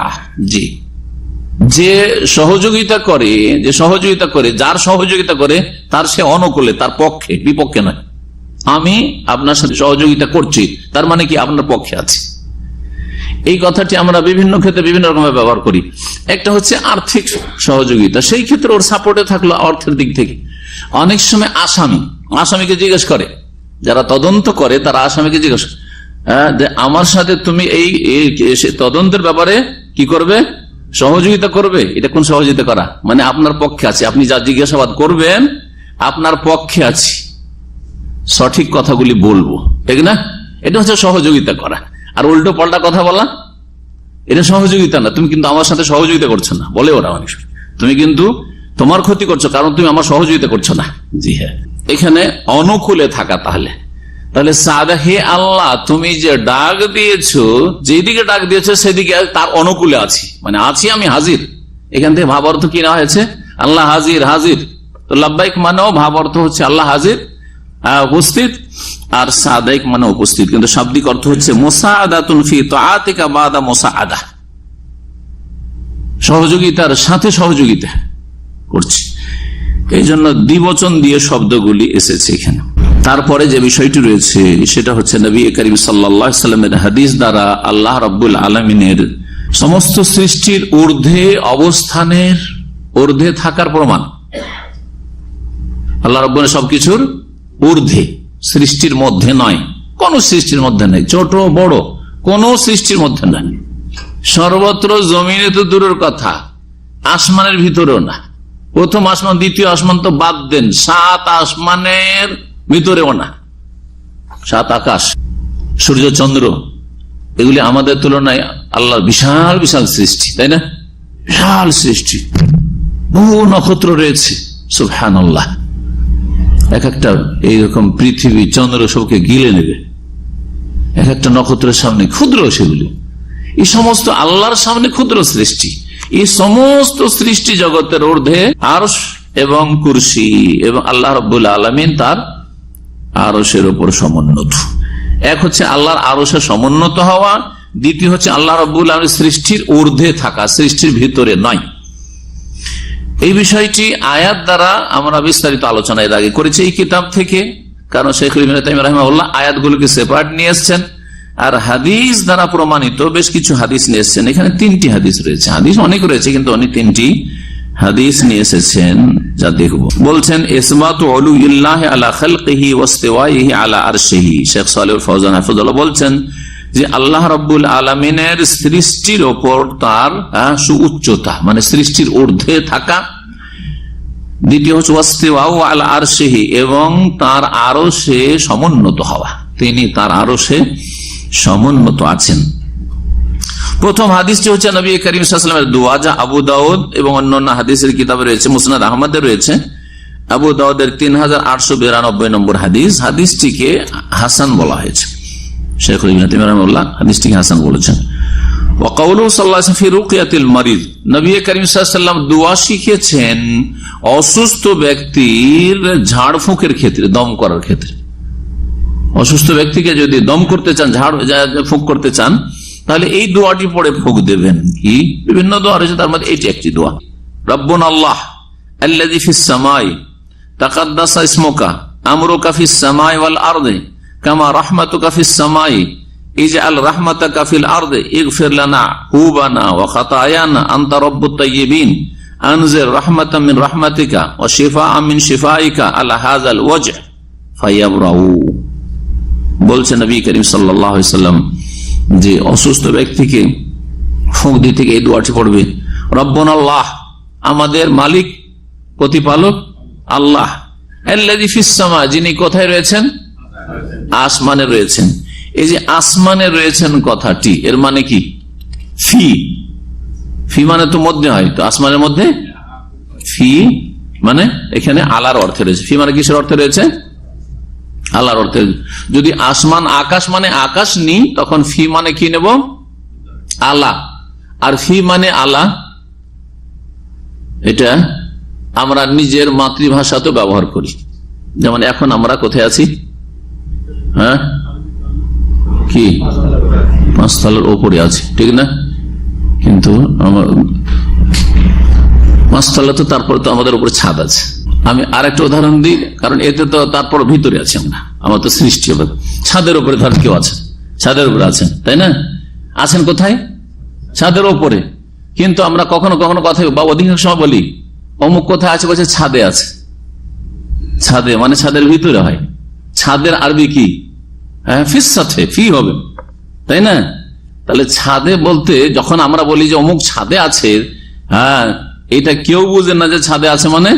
জি, যে সহযোগিতা করে, যে সহযোগিতা করে, যার সহযোগিতা করে তার সে অনুকূলে, তার পক্ষে, বিপক্ষে নয়। আমি আপনার সাথে সহযোগিতা করছি, তার মানে কি আপনার পক্ষে আছে। এই কথাটি আমরা বিভিন্ন ক্ষেত্রে বিভিন্ন রকমের ব্যবহার করি। একটা হচ্ছে আর্থিক সহযোগিতা, সেই ক্ষেত্রে ওর সাপোর্টে থাকলো অর্থের দিক থেকে। অনেক সময় আসামিকে জিজ্ঞেস করে, যারা তদন্ত করে তারা আসামিকে জিজ্ঞেস করে যে আমার সাথে তুমি এই তদন্তের ব্যাপারে কি করবে, সহযোগিতা করবে। এটা কোন সহযোগিতা করা? মানে আপনার পক্ষে আছে, আপনি যা জিজ্ঞাসাবাদ করবেন আপনার পক্ষে আছি, সঠিক কথাগুলি বলবো, ঠিক না? এটা হচ্ছে সহযোগিতা করা। আর উল্টো পাল্টা কথা বলা এটা সহযোগিতা না, তুমি কিন্তু আমার সাথে সহযোগিতা করছো না, বলে ওরা অনেক সময়। তুমি কিন্তু তোমার ক্ষতি করছো, কারণ তুমি আমার সহযোগিতা করছো না। জি হ্যাঁ, এখানে অনুকূলে থাকা। তাহলে সাদা, হে আল্লাহ, তুমি যে ডাক দিয়েছো, যেদিকে ডাক দিয়েছো সেদিকে তার অনুকূলে আছি, মানে আছি, আমি হাজির। এখান থেকে ভাব অর্থ কি না হয়েছে? আল্লাহ হাজির। হাজির তো লাব্বাইক মানেও ভাব অর্থ হচ্ছে আল্লাহ হাজির, উপস্থিত, আর সাদাইক মানে উপস্থিত, কিন্তু শাব্দিক অর্থ হচ্ছে মুসাআদাতুন ফি তাআতিকা বাদা মুসাআদা, সহযোগিতার সাথে সহযোগিতা করছি। এই জন্য দ্বিবচন দিয়ে শব্দগুলি এসেছে এখানে। তারপরে যে বিষয়টি রয়েছে সেটা হচ্ছে নবী করিম সাল্লাল্লাহু আলাইহি সাল্লামের হাদিস দ্বারা আল্লাহ রাব্বুল আলামিনের সমস্ত সৃষ্টির ঊর্ধ্বে অবস্থানের, ঊর্ধ্বে থাকার প্রমাণ। আল্লাহ রাব্বুল সবকিছুর ঊর্ধ্বে, সৃষ্টির মধ্যে নয়, কোন সৃষ্টির মধ্যে নেই, ছোট বড় কোন সৃষ্টির মধ্যে নয়। সর্বত্র, জমিনে তো দূরের কথা, আসমানের ভিতরেও না। প্রথম আসমান, দ্বিতীয় আসমান তো বাদ দেন, 7 আসমানের ভিতরেও না। 7 আকাশ, সূর্য চন্দ্র, এগুলি আমাদের তুলনায় আল্লাহর বিশাল বিশাল সৃষ্টি, তাই না? বিশাল সৃষ্টি, বহু নক্ষত্র রয়েছে, সুবহানাল্লাহ। এক একটা এইরকম পৃথিবী চন্দ্র সবকে গিলে নেবে, এক একটা নক্ষত্রের সামনে ক্ষুদ্র সেগুলি। এই সমস্ত আল্লাহর সামনে ক্ষুদ্র সৃষ্টি। এই সমস্ত সৃষ্টি জগতের ঊর্ধ্বে আরশ এবং কুরসি, এবং আল্লাহ রাব্বুল আলামিন তার আরশের উপর সমুন্নত। এক হচ্ছে আল্লাহর আরশে সমুন্নত হওয়া, দ্বিতীয় হচ্ছে আল্লাহ রাব্বুল আলামিন সৃষ্টির ঊর্ধ্বে থাকা, সৃষ্টির ভিতরে নয়। এই বিষয়টি আয়াত দ্বারা আমরা বিস্তারিত আলোচনা এর আগে করেছি এই কিতাব থেকে, কারণ শাইখুল ইসলাম ইবনে তাইমিয়া রাহিমাহুল্লাহ আয়াতগুলোকে সেপারেট নিয়ে এসেছেন, আর হাদিস দ্বারা প্রমাণিত বেশ কিছু হাদিস নিয়ে এসেছেন। এখানে 3টি হাদিস রয়েছে, হাদিস অনেক রয়েছে কিন্তু উনি 3টি হাদিস নিয়ে এসেছেন, যা দেখব। বলছেন ইসবাতু উলুইল্লাহি আলা খালকিহি ওয়াস্তিওয়াইহি আলা আরশিহি। শেখ সালেহুল ফওজান হাফিজাহুল্লাহ বলছেন যে আল্লাহ রাব্বুল আলামিনের সৃষ্টির ওপর তার সুউচ্চতা, মানে সৃষ্টির ঊর্ধ্বে থাকা। দ্বিতীয় হচ্ছে ওয়াস্তিওয়াউ আলা আরশিহি, এবং তার আরশে সমুন্নত হওয়া, তিনি তার আরশে সমুন্নত আছেন। প্রথম হাদিসটি হচ্ছে নবী করিম সাল্লাল্লাহু আলাইহি ওয়াসাল্লামের দোয়া, যা আবু দাউদ এবং অন্যান্য হাদিসের কিতাবে রয়েছে, মুসনাদ আহমদে রয়েছে। আবু দাউদের 3892 নম্বর হাদিস। হাদিসটিকে হাসান বলা হয়েছে, শাইখুল ইবনে তাইমিয়া রাহিমাহুল্লাহ হাদিসটিকে হাসান বলেছেন। ওয়া কাউলুহু সাল্লাল্লাহু আলাইহি ওয়াসাল্লাম ফি রুকিয়াতিল মারিদ, নবী করিম সাল্লাল্লাহু আলাইহি ওয়াসাল্লাম দোয়া শিখিয়েছেন অসুস্থ ব্যক্তির ঝাড়ফুঁকের ক্ষেত্রে, দম করার ক্ষেত্রে। অসুস্থ ব্যক্তিকে যদি দম করতে চান, ফুঁক করতে চান, তাহলে এই দোয়াটি পড়ে ফুঁক দেবেন। কি বিভিন্ন দোয়া রয়েছে, তার মধ্যে এটি একটি দোয়া। রব্বুনা আল্লাহ আল্লাযী ফিস সামাই তাকাদ্দাসা ইসমুকা আমরুকা ফিস সামাই ওয়াল আরদি কামা রাহমাতুকা ফিস সামাই ইজআল রাহমাতাকা ফিল আরদি ইগফির লানা হুবানা ওয়া খাতায়ানা আনতা রব্বুত তাইয়্যিবিন আনজির রাহমাতাম মিন রাহমাতিকা ওয়া শিফাআম মিন শিফাইকা আলা হাযাল ওয়াজহ ফায়াবরাউ। বলছেন নবী করিম সাল্লাল্লাহু আলাইহি ওয়াসাল্লাম যে অসুস্থ ব্যক্তিকে ফুঁক দিতে এই দোয়াটি পড়বে, রব্বুনা আল্লাহ, আমাদের মালিক প্রতিপালক আল্লাহ, আল্লাযী ফিস সামা, যিনি কোথায় রয়েছেন? আসমানে রয়েছেন। এই যে আসমানে রয়েছেন কথাটি, এর মানে কি? ফি, ফি মানে তো মধ্যে হয়, তো আসমানের মধ্যে ফি মানে এখানে আলার অর্থে রয়েছে। ফি মানে কিসের অর্থে রয়েছে? আল্লাহর অর্থে। যদি আসমান আকাশ মানে আকাশ নিই, তখন ফি মানে কি নেব? আলা। আর ফি মানে আলা, এটা আমরা নিজের মাতৃভাষাতেও ব্যবহার করি। যেমন এখন আমরা কোথায় আছি? হ্যাঁ, কি 5 তলার ওপরে আছি, ঠিক না? কিন্তু 5 তলা তো, তারপরে তো আমাদের উপরে ছাদ আছে। আমি আরেকটা উদাহরণ দিই, কারণ এতে তো তারপর ভিতরে আছি আমরা, আমার তো সৃষ্টি হবে। ছাদের উপরে ধর কেউ আছে, ছাদের উপরে আছেন, তাই না? আছেন কোথায়? ছাদের উপরে। কিন্তু আমরা কখনো কখনো কথা বা অধিকাংশ সময় বলি অমুক কোথায় আছে, বলছে ছাদে আছে। ছাদে মানে ছাদের ভিতরে হয়। ছাদের আরবি কি? হ্যাঁ, ফিস সাথে ফি হবে, তাই না? তাহলে ছাদে বলতে যখন আমরা বলি যে অমুক ছাদে আছে, হ্যাঁ, এটা কেউ বুঝে না যে ছাদে আছে মানে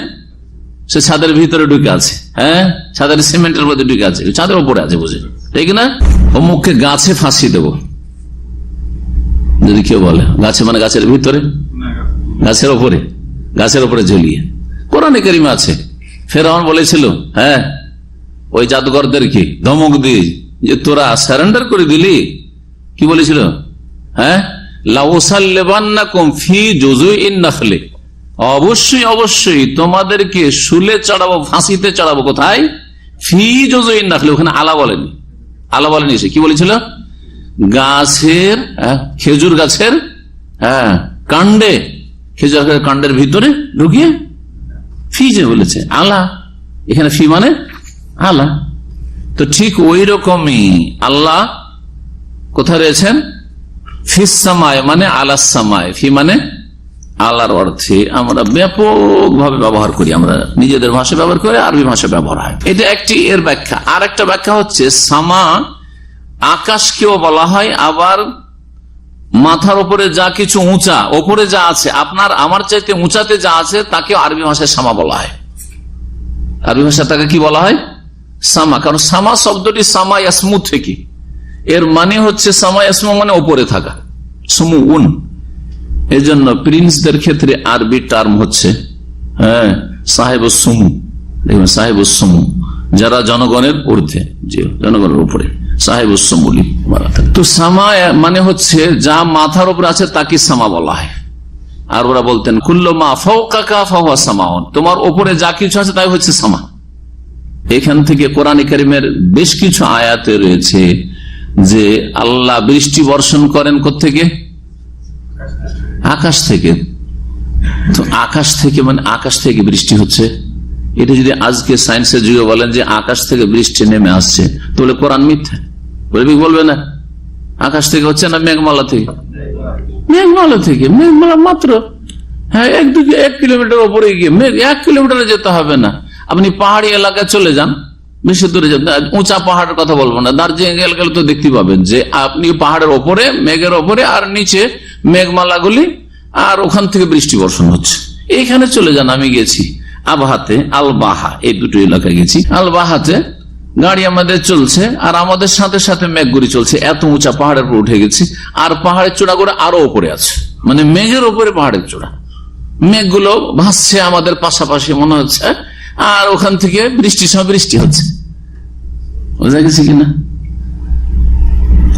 সে ছাদের ভিতরে ঢুকে আছে। হ্যাঁ, ছাদের সিমেন্টের মধ্যে ঢুকে আছে, ছাদের উপরে আছে, বুঝে, ঠিক না? অমুককে গাছে ফাঁসি দেব, যদি কেউ বলে গাছে মানে গাছের ভিতরে, গাছের ওপরে ঝুলিয়ে। কোরআনে কারিমে আছে, ফেরাউন বলেছিল হ্যাঁ ওই জাদুঘরদেরকে ধমক দিয়ে যে তোরা সারেন্ডার করে দিলি, কি বলেছিল? হ্যাঁ, লাউসাল্লিবান্নাকুম ফি জুযুইন নাখলি, অবশ্যই অবশ্যই তোমাদেরকে শুলে চড়াবো, ফাঁসিতে চড়াবো। কোথায়? ফি জুযুইন নাখলি, ওখানে আলা বলেনি, আলা বলেনি। সে কি বলেছিল? গাছের, খেজুর গাছের কাণ্ডে, খেজুর গাছের কাণ্ডের ভিতরে ঢুকিয়ে ফি যে বলেছে, আলা এখানে ফি মানে আলা। তো ঠিক ওই রকমই আল্লাহ কোথায় রয়েছেন? ফিস সামায় মানে আলাস সামায়, ফি মানে আল্লাহর অর্থে আমরা ব্যাপক ভাবে ব্যবহার করি, আমরা নিজেদের ভাষা ব্যবহার করে, আরবি ভাষা ব্যবহার হয়। এটা একটি এর ব্যাখ্যা। আর একটা ব্যাখ্যা হচ্ছে সামা আকাশকেও বলা হয়, আবার মাথার উপরে যা কিছু উঁচা, ওপরে যা আছে, আপনার আমার চাইতে উঁচাতে যা আছে তাকেও আরবি ভাষায় সামা বলা হয়। আরবি ভাষা তাকে কি বলা হয়? সামা। কারণ সামা শব্দটি সামা ইয়াসমু থেকে, এর মানে হচ্ছে সামা ইয়াসমু মানে ওপরে থাকা, সুমু উন। এই জন্য প্রিন্সদের ক্ষেত্রে আরবি টার্ম হচ্ছে সাহেবুস সুমু। দেখবেন সাহেবুস সুমু, যারা জনগণের ঊর্ধ্বে, যে জনগণের উপরে, সাহেবুস সুমুলি বলা থাকে। তো সামা মানে হচ্ছে যা মাথার উপরে আছে তাকে সামা বলা হয়। আর ওরা বলতেন কুল্লু মা ফাওকাকা ফাহুয়া সামাউন, তোমার উপরে যা কিছু আছে তাই হচ্ছে সামা। এখান থেকে কোরআনে কারিমের বেশ কিছু আয়াতে রয়েছে যে আল্লাহ বৃষ্টি বর্ষণ করেন কোত্থেকে? আকাশ থেকে। তো আকাশ থেকে মানে আকাশ থেকে বৃষ্টি হচ্ছে, এটা যদি আজকে সায়েন্সের যুগে বলেন যে আকাশ থেকে বৃষ্টি নেমে আসছে, তাহলে কোরআন মিথ্যা বলবে না। আকাশ থেকে হচ্ছে না মেঘমালা থেকে? মেঘমালা থেকে, মেঘমালা মাত্র 1 কিলোমিটার উপরে গিয়ে, 1 কিলোমিটারে যেতে হবে না। আপনি পাহাড়ি এলাকায় চলে যান, বেশি দূরে যান, উঁচা পাহাড়ের কথা বলবো না, দার্জিলিং এলাকায় তো দেখতে পাবেন যে আপনি পাহাড়ের ওপরে, মেঘের ওপরে, আর নিচে মেঘমালাগুলি, আর ওখান থেকে বৃষ্টি বর্ষণ হচ্ছে। এইখানে চলে যান, আমি গেছি আবহাতে, আলবাহা, এই দুটো এলাকায় গেছি। আলবাহাতে গাড়ি আমাদের চলছে, আর আমাদের সাথে সাথে মেঘগুলি চলছে, এত উঁচা পাহাড়ের উপর উঠে গেছি, আর পাহাড়ের চূড়া করে আরো উপরে আছে, মানে মেঘের উপরে পাহাড়ের চূড়া, মেঘগুলো ভাসছে আমাদের পাশাপাশি মনে হচ্ছে, আর ওখান থেকে বৃষ্টির সময় বৃষ্টি হচ্ছে। বোঝা গেছে কিনা?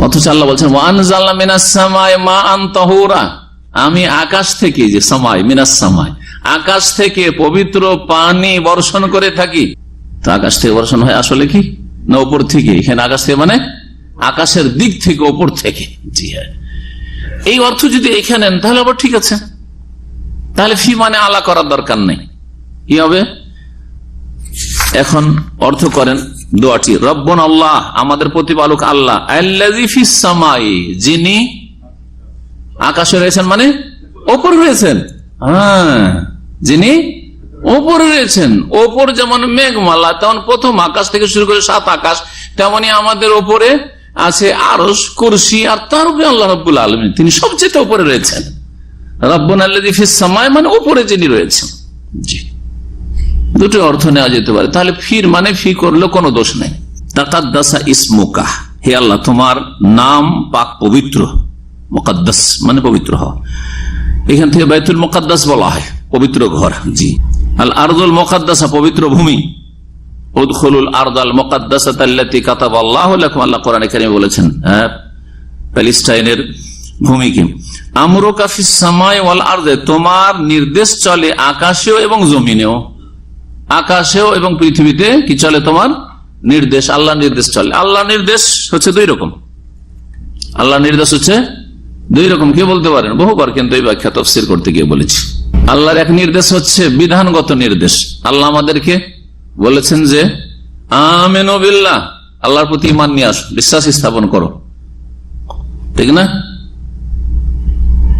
অথচ আল্লাহ বলছেন ওয়ানজালনা মিনাস সামায়ে মাআন তাহুরা, আমি আকাশ থেকে, যে সামাই মিনাস সামাই, আকাশ থেকে পবিত্র পানি বর্ষণ করে থাকি। তো আকাশ থেকে বর্ষণ হয় আসলে কি না উপর থেকে? এখানে আকাশ থেকে মানে আকাশের দিক থেকে, উপর থেকে। জি হ্যাঁ, এই অর্থ যদি এখানে নেন তাহলে আবার ঠিক আছে, তাহলে ফি মানে আলা করার দরকার নেই। কি হবে? এখন অর্থ করেন দোয়াটি, রব্বুন আল্লাহ, আমাদের প্রতিপালক আল্লাহ, আল্লাযী ফিস সামাই, যিনি আকাশে রয়েছেন, মানে ওপরে রয়েছেন। যিনি ওপরে রয়েছেন, ওপর যেমন মেঘমালা, তেমন প্রথম আকাশ থেকে শুরু করে 7 আকাশ, তেমনি আমাদের ওপরে আছে আরশ, কুরসি, আর তার উপরে আল্লাহ রাব্বুল আলামিন, তিনি সবচেয়ে উপরে রয়েছেন। রব্বুন আল্লাযী ফিস সামাই মানে উপরে যিনি রয়েছেন। জি, দুটো অর্থ নেওয়া যেতে পারে। তাহলে ফির মানে ফি করলে কোনো দোষ নেই। তাকাদ্দাসা ইসমুকা, হে আল্লাহ তোমার নাম পাক পবিত্র। মুকাদ্দাস মানে পবিত্র হওয়া, এখান থেকে বাইতুল মুকাদ্দাস বলা হয়, পবিত্র ঘর। জি, আল আরদুল মুকাদ্দাসা, পবিত্র ভূমি। উদখুলুল আরদাল মুকাদ্দাসাতা আল্লাতী কাতাবাল্লাহু লাকুম, আল্লাহ কোরআনে কারীমে বলেছেন প্যালেস্টাইনের ভূমিকে। আমরুকা ফিস সামাই ওয়াল আরদে, তোমার নির্দেশ চলে আকাশেও এবং জমিনেও। আকাশেও এবং পৃথিবীতে কি চলে? তোমার নির্দেশ, আল্লাহ নির্দেশ চলে। আল্লাহ নির্দেশ হচ্ছে 2 রকম। আল্লাহ নির্দেশ হচ্ছে 2 রকম। কে বলতে পারেন? বহুবার কিন্তু এই ব্যাখ্যা তাফসীর করতে গিয়ে বলেছি। আল্লাহর এক নির্দেশ হচ্ছে বিধানগত নির্দেশ। আল্লাহ আমাদেরকে বলেছেন যে আমিনু বিল্লাহ, আল্লাহর প্রতি ঈমান নিয়ে আসো, বিশ্বাস স্থাপন করো, ঠিক না?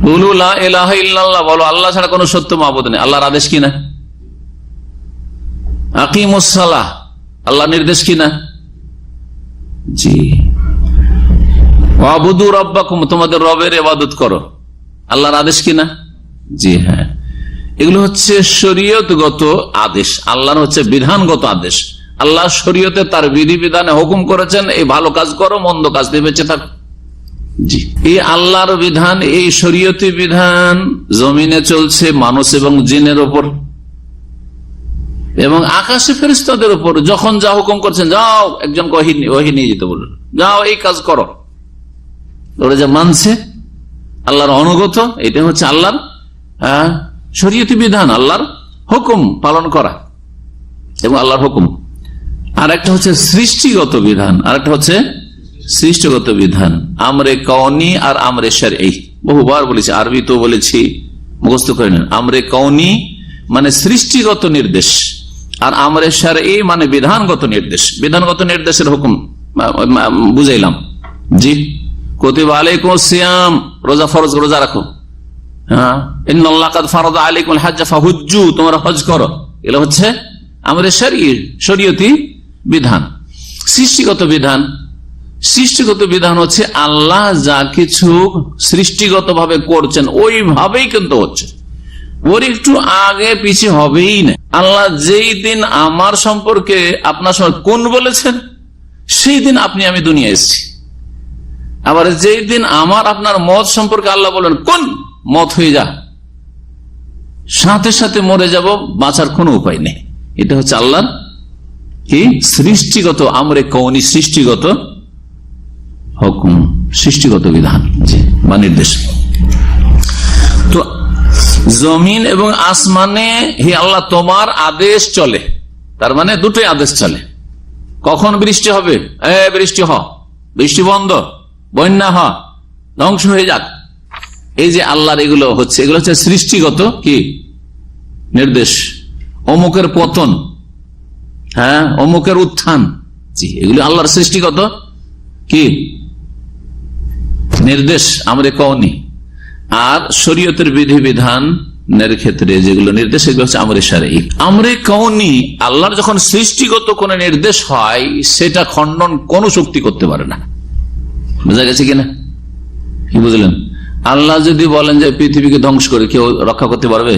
কুলু লা ইলাহা ইল্লাল্লাহ, বলো আল্লাহ ছাড়া কোনো সত্য মাবুদ নেই। আল্লাহর আদেশ কিনা? আকিমুস সালাহ, আল্লাহর নির্দেশ কিনা? জি। ওয়াবুদু রাব্বাকুম, তোমাদের রবের ইবাদত করো, আল্লাহর আদেশ কিনা? জি হ্যাঁ। এগুলো হচ্ছে শরীয়তগত আদেশ, আল্লাহর হচ্ছে বিধানগত আদেশ। আল্লাহ শরীয়তে তার বিধি বিধানে হুকুম করেছেন এই ভালো কাজ করো, মন্দ কাজ থেকে বেঁচে থাকো। জি, এই আল্লাহর বিধান, এই শরীয়তি বিধান জমিনে চলছে মানুষ এবং জিনের ওপর এবং আকাশে ফেরেশতাদের উপর। যখন যা হুকুম করছেন, যাও একজনকে ওহী নিয়ে যেতে বললেন, যাও এই কাজ করো, ওরা যা মানছে আল্লাহর অনুগত, এটা হচ্ছে আল্লাহর শরীয়তি বিধান, আল্লাহর হুকুম পালন করা এবং আল্লাহর হুকুম। আর একটা হচ্ছে সৃষ্টিগত বিধান, আর একটা হচ্ছে সৃষ্টিগত বিধান, আমরে কওনি আর আমরে শারঈ। বহুবার বলেছি, আরবি তো বলেছি, মুখস্থ করে নেন। আমরে কওনি মানে সৃষ্টিগত নির্দেশ, আর আমরে শারঈ মানে বিধানগত নির্দেশ। বিধানগত নির্দেশের হুকুম বুঝাইলাম। জি, কুতিবা আলাইকুমুস সিয়াম, রোজা ফরজ, রোজা রাখো। হ্যাঁ, ইন্নাল্লাহা কাদ ফারাদা আলাইকুমুল হজ্জ ফাহুজ্জু, তোমরা হজ করো। এগুলো হচ্ছে আমরে শারঈ, শরীয়তি বিধান। সৃষ্টিগত বিধান, সৃষ্টিগত বিধান হচ্ছে আল্লাহ যা কিছু সৃষ্টিগত ভাবে করছেন ওইভাবেই কিন্তু হচ্ছে, ওর একটু আগে পিছিয়ে হবেই না। আল্লাহ যেই দিন আমার সম্পর্কে আপনার সঙ্গে কোন বলেছেন, সেই দিন আপনি আমি দুনিয়া এসেছি। আবার যেই দিন আমার আপনার মত সম্পর্কে আল্লাহ বলেন কোন মত হয়ে যা, সাথে সাথে মরে যাব, বাঁচার কোনো উপায় নেই। এটা হচ্ছে আল্লাহর কি সৃষ্টিগত আমরে কওনি, সৃষ্টিগত হুকুম, সৃষ্টিগত বিধান বা নির্দেশ। তো জমিন এবং আসমানে হে আল্লাহ তোমার আদেশ চলে, তার মানে দুটোই আদেশ চলে। কখন বৃষ্টি হবে, বৃষ্টি হ, বৃষ্টি বন্ধ, বন্যা হ, ধ্বংস হয়ে যাক, এই যে আল্লাহর এগুলো হচ্ছে, এগুলো হচ্ছে সৃষ্টিগত কি নির্দেশ। অমুকের পতন, হ্যাঁ, অমুকের উত্থান, জি, এগুলো আল্লাহর সৃষ্টিগত কি নির্দেশ, আমরে কওনি। আর শরীয়তের বিধিবিধানের ক্ষেত্রে যেগুলো নির্দেশ, সেগুলো হচ্ছে আমরে শারঈ। আমরে কওনি, আল্লাহর যখন সৃষ্টিগত কোন নির্দেশ হয়, সেটা খণ্ডন কোন শক্তি করতে পারে না। বুঝা গেছে কিনা? কি বুঝলেন? আল্লাহ যদি বলেন যে পৃথিবীকে ধ্বংস করে, কেউ রক্ষা করতে পারবে?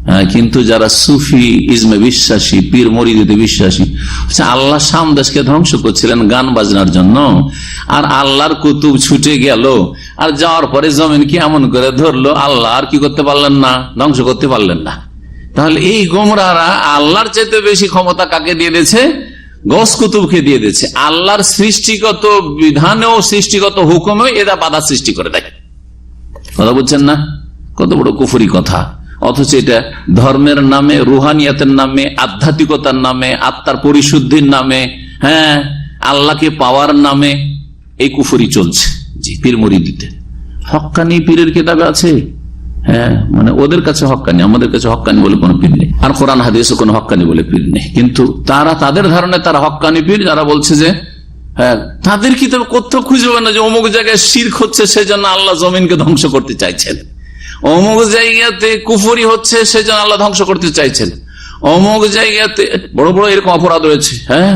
হ্যাঁ, কিন্তু যারা সুফি ইজমে বিশ্বাসী, পীর মরিদিতে বিশ্বাসী, আল্লাহ সামদেশকে ধ্বংস করছিলেন গান বাজনার জন্য, আর আল্লাহর কুতুব ছুটে গেল, আর যাওয়ার পরে জমিন কি এমন করে ধরলো, আল্লাহ আর কি করতে পারলেন না, ধ্বংস করতে পারলেন না। তাহলে এই গোমরাহরা আল্লাহর চাইতে বেশি ক্ষমতা কাকে দিয়ে দিয়েছে? গস কুতুবকে দিয়ে দিয়েছে। আল্লাহর সৃষ্টিগত বিধানেও সৃষ্টিগত হুকুমেও এরা বাধা সৃষ্টি করে দেয়। কথা বুঝছেন না? কত বড় কুফরি কথা। অথচ এটা ধর্মের নামে, রুহানিয়াতের নামে, আধ্যাত্মিকতার নামে, আত্মার পরিশুদ্ধির নামে, হ্যাঁ, আল্লাহকে পাওয়ার নামে এই কুফরি চলছে। জি, পীর মুরিদিতে হক্কানি পীরের কিতাবে আছে, হ্যাঁ, মানে ওদের কাছে হক্কানি, আমাদের কাছে হক্কানি বলে কোনো পীর নেই, আর কোরআন হাদিসে কোনো হক্কানি বলে পীর নেই। কিন্তু তারা তাদের ধারণায় তারা হক্কানি পীর, যারা বলছে যে হ্যাঁ, তাদের কিতাবে কোথাও খুঁজে পাবে না যে অমুক জায়গায় শিরক হচ্ছে, সেজন্য আল্লাহ জমিনকে ধ্বংস করতে চাইছেন। অমুক জায়গাতে কুফরি হচ্ছে, সেজন্য আল্লাহ ধ্বংস করতে চাইছেন। অমুক জায়গাতে বড় বড় এরকম অপরাধ রয়েছে, হ্যাঁ,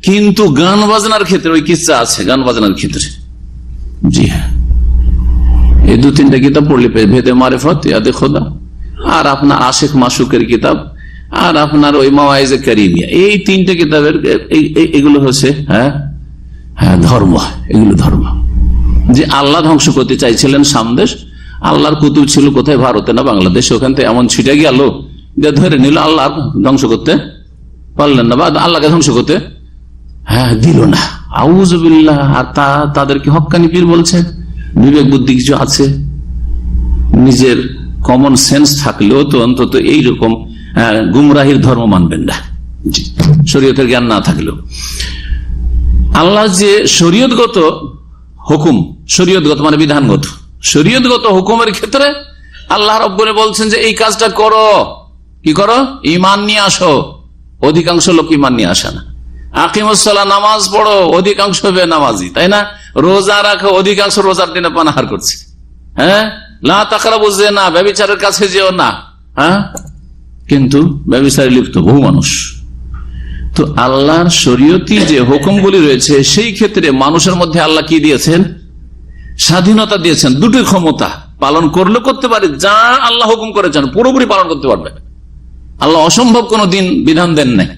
কিন্তু গান বাজনার ক্ষেত্রে ওই কিচ্ছা আছে, গান বাজনার ক্ষেত্রে। জি হ্যাঁ, এই দু তিনটা কিতাব পড়লে ভেদে মারিফত, ইয়াদে খোদা, আর আপনার আশিক মাসুকের কিতাব, আর আপনার ওই মাওয়াইজে কারিমিয়া, এই তিনটে কিতাবের এগুলো হচ্ছে হ্যাঁ হ্যাঁ ধর্ম। এগুলো ধর্ম যে আল্লাহ ধ্বংস করতে চাইছিলেন সামদেশ। আল্লাহর কুতুব ছিল কোথায়? ভারতে না বাংলাদেশে। ওখান থেকে এমন ছিটে গেল যে ধরে নিল, আল্লাহ ধ্বংস করতে পারলেন না, বা আল্লাহকে ধ্বংস করতে হ্যাঁ দিল না। আউযুবিল্লাহ। আর তাদেরকে হক্কানি পীর বলছে। বিবেক বুদ্ধি কিছু আছে, নিজের কমন সেন্স থাকলেও তো অন্তত এইরকম গুমরাহির ধর্ম মানবেন না, শরীয়তের জ্ঞান না থাকলেও। আল্লাহ যে শরীয়তগত হুকুম, শরীয়তগত মানে বিধানগত, শরীয়তগত হুকুমের ক্ষেত্রে আল্লাহ রাব্বুল বলছেন যে এই কাজটা করো, কি করো? ঈমান নিয়ে আসো। অধিকাংশ লোক ঈমান নিয়ে আসে না। আকিমুস সালাহ, নামাজ পড়ো, অধিকাংশ বেনামাজি, তাই না? রোজা রাখো, অধিকাংশ রোজার দিনে পানাহার করছে। হ্যাঁ, লা তাকরাবুজ জিনা, ব্যভিচারের কাছে যেও না, হ্যাঁ, কিন্তু ব্যভিচারে লিপ্ত বহু মানুষ। তো আল্লাহর শরীয়তি যে হুকুমগুলি রয়েছে, সেই ক্ষেত্রে মানুষের মধ্যে আল্লাহ কি দিয়েছেন? স্বাধীনতা দিয়েছেন। দুটোই ক্ষমতা, পালন করলে করতে পারে, যা আল্লাহ হুকুম করেছেন পুরোপুরি পালন করতে পারবে। আল্লাহ অসম্ভব কোন দিন বিধান দেন নাই।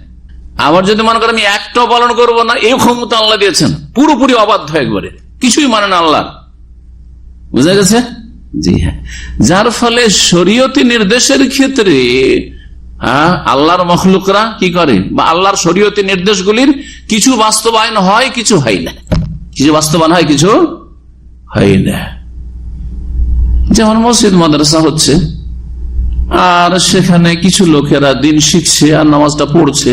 আবার যদি মনে করেন আমি একটাও পালন করবো না, এই ক্ষমতা আল্লাহ দিয়েছেন, পুরোপুরি অবাধ্য, একবারে কিছুই মানে না আল্লাহ, বুঝা গেছে? জি হ্যাঁ, যার ফলে শরীয়তি নির্দেশের ক্ষেত্রে আল্লাহর মখলুকরা কি করে, বা আল্লাহর শরীয়তি নির্দেশগুলির কিছু বাস্তবায়ন হয়, কিছু হয় না। কিছু বাস্তবায়ন হয়, কিছু হয় না। যেমন মসজিদ মাদ্রাসা হচ্ছে, আর সেখানে কিছু লোকেরা দিন শিখছে আর নামাজটা পড়ছে,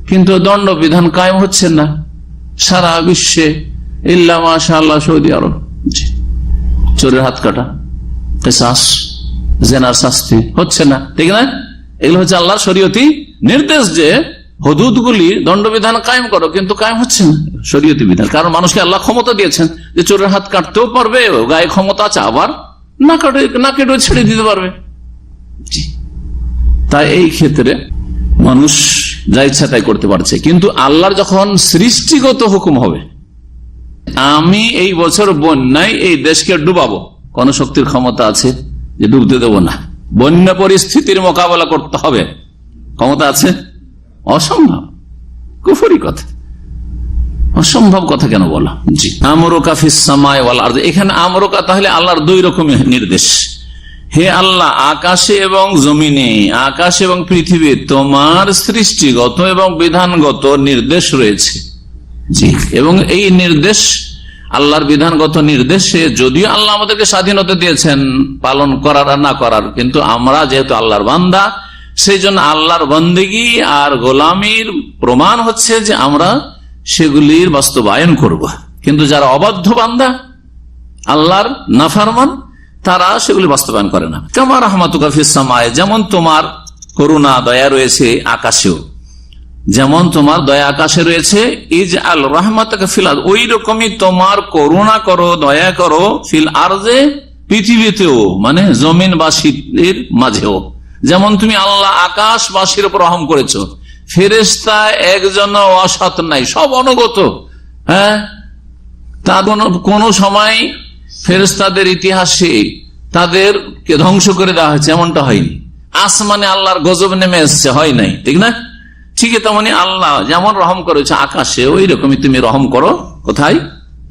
কিন্তু দণ্ডবিধান কায়েম হচ্ছে না সারা বিশ্বে, ইল্লা মাশাআল্লাহ সৌদি আরব। চোরের হাত কাটা, কিসাস, জেনার শাস্তি হচ্ছে না, ঠিক না? এগুলো হচ্ছে আল্লাহর শরীয়তি নির্দেশ যে হুদুদগুলি দণ্ডবিধান কায়েম করো, কিন্তু কায়েম হচ্ছে না শরীয়তি বিধান। কারণ মানুষকে আল্লাহ ক্ষমতা দিয়েছেন যে চোরের হাত কাটতেও পারবে, গায়ে ক্ষমতা আছে, আবার না কেটে ছেড়ে দিতে পারবে। তাই এই ক্ষেত্রে মানুষ যা ইচ্ছা তাই করতে পারছে, কিন্তু আল্লাহর যখন সৃষ্টিগত হুকুম হবে, আমি এই বছর বন্যায় এই দেশকে ডুবাবো, কোন শক্তির ক্ষমতা আছে যে ডুবতে দেব না? বন্যা পরিস্থিতির মোকাবেলা করতে হবে, ক্ষমতা আছে? অসম্ভব, কুফরি কথা, অসম্ভব কথা কেন বলা? জি, আমরুকা ফিস সামাই ওয়াল আরদ, এখানে আমরুকা তাহলে আল্লাহর দুই রকমের নির্দেশ। হে আল্লাহ, আকাশে এবং জমিনে, আকাশ এবং পৃথিবী তোমার সৃষ্টিগত এবং বিধানগত নির্দেশ রয়েছে। জি, এবং এই নির্দেশ, আল্লাহর বিধানগত নির্দেশে যদিও আল্লাহ আমাদেরকে স্বাধীনতা দিয়েছেন পালন করার আর না করার, কিন্তু আমরা যেহেতু আল্লাহর বান্দা, সেই জন্য আল্লাহর বন্দেগী আর গোলামির প্রমাণ হচ্ছে যে আমরা সেগুলির বাস্তবায়ন করব। কিন্তু যারা অবাধ্য বান্দা, আল্লাহর নাফরমান, তারা সেগুলি বাস্তবায়ন করে না। কামা রাহমাতুকা ফিস সামায়ে, যেমন তোমার করুণা দয়া রয়েছে আকাশেও, যেমন তোমার দয়া আকাশে রয়েছে, ইজআল রাহমাতাকা ফিল আরদ, ওই রকমই তোমার করুণা করো, দয়া করো, ফিল আরদে, পৃথিবীতেও, মানে জমিনবাসীর মাঝেও। যেমন তুমি আল্লাহ আকাশবাসীর উপর রহম করেছো, ফেরেশতা একজন অসৎ নাই, সব অনুগত। হ্যাঁ, তা কোন সময় ফেরেশতাদের ইতিহাসে তাদেরকে ধ্বংস করে দেওয়া হয়েছে, এমনটা হয়নি। আসমানে আল্লাহর গজব নেমে এসছে, হয় নাই, ঠিক না? ঠিক তেমনি আল্লাহ যেমন রহম করেছে আকাশে, ওই রকমই তুমি রহম করো কোথায়?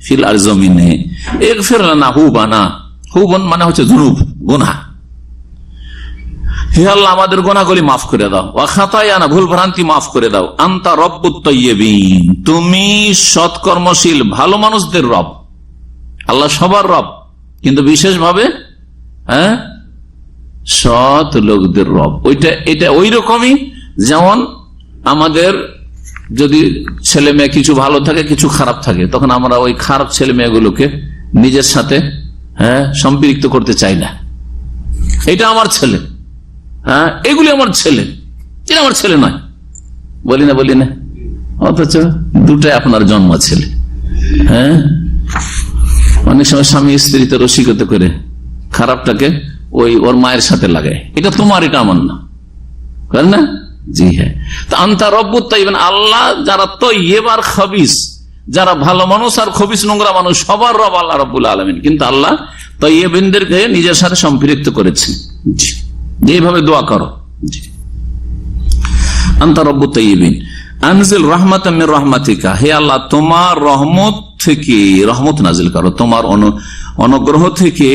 ফিল আর জমিনে। ইগফির লানা হুবানা, হুবন মানে হচ্ছে যুনুব, গুনাহ। হে আল্লাহ, আমাদের গুনাহগুলি মাফ করে দাও, ওয়া খাতায়ানা, ভুল ভ্রান্তি মাফ করে দাও, আনতা রব্বুত তাইয়্যিবিন, তুমি সৎকর্মশীল ভালো মানুষদের রব। আল্লাহ সবার রব, কিন্তু বিশেষভাবে সৎ লোকদের রব। এটা ওই রকমই যেমন আমাদের যদি ছেলে মেয়ে কিছু ভালো থাকে, কিছু খারাপ থাকে, তখন আমরা ওই খারাপ ছেলে মেয়েগুলোকে নিজের সাথে সম্পৃক্ত করতে চাই না। এটা আমার ছেলে, এগুলি আমার ছেলে, এটা আমার ছেলে নয়, বলি না, অথচ দুটাই আপনার জন্ম ছেলে। অনেক সময় স্বামী স্ত্রীতে রসিকতা করে খারাপটাকে ওর মায়ের সাথে লাগায়, এটা তোমার, এটা আমার না, করেন না? জি হ্যাঁ। তো আনতা রব্বুত তাইয়্যিবিন, আল্লাহ যারা তাইয়্যিব আর খবিস, যারা ভালো মানুষ আর খবিস নোংরা মানুষ, সবার রব আল্লাহ রাব্বুল আলামিন, কিন্তু আল্লাহ তাইয়্যিবিনদেরকে নিজের সাথে সম্পৃক্ত করেছেন। জি, এইভাবে দোয়া করো। জি, আনতা রব্বুত তাইয়্যিবিন, আনজিল রাহমাতাম মির রাহমাতিকা, হে আল্লাহ তোমার রহমত থেকে রহমত নাজিল করো, তোমার অনুগ্রহ থেকে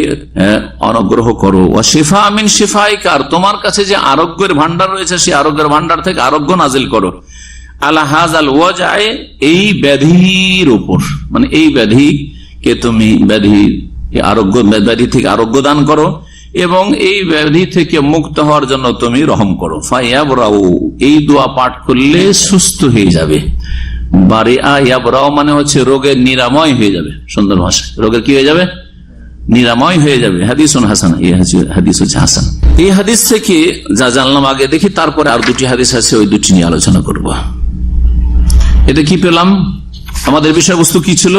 অনুগ্রহ করো, ওয়া শিফা মিন শিফাইকা, আর তোমার কাছে যে আরোগ্যের ভান্ডার রয়েছে সেই আরোগ্যের ভান্ডার থেকে আরোগ্য নাজিল করো, আলা হাযাল ওয়াজআ, এই ব্যাধির উপর, মানে এই ব্যাধিকে তুমি ব্যাধি থেকে আরোগ্য দান করো, এবং এই ব্যাধি থেকে মুক্ত হওয়ার জন্য তুমি রহম করো। ফায়াবরাউ, এই দোয়া পাঠ করলে সুস্থ হয়ে যাবে। বারিআ ইয়াবরাউ মানে হচ্ছে রোগের নিরাময় হয়ে যাবে, সুন্দর ভাষা, রোগের কি হয়ে যাবে? নিরাময় হয়ে যাবে। হাদিসুন হাসান, এই হাদিস হচ্ছে হাসান। এই হাদিস থেকে যা জানলাম আগে দেখি, তারপরে আর দুটি হাদিস আছে, ওই দুটি নিয়ে আলোচনা করব। এটা কি পেলাম? আমাদের বিষয়বস্তু কি ছিল?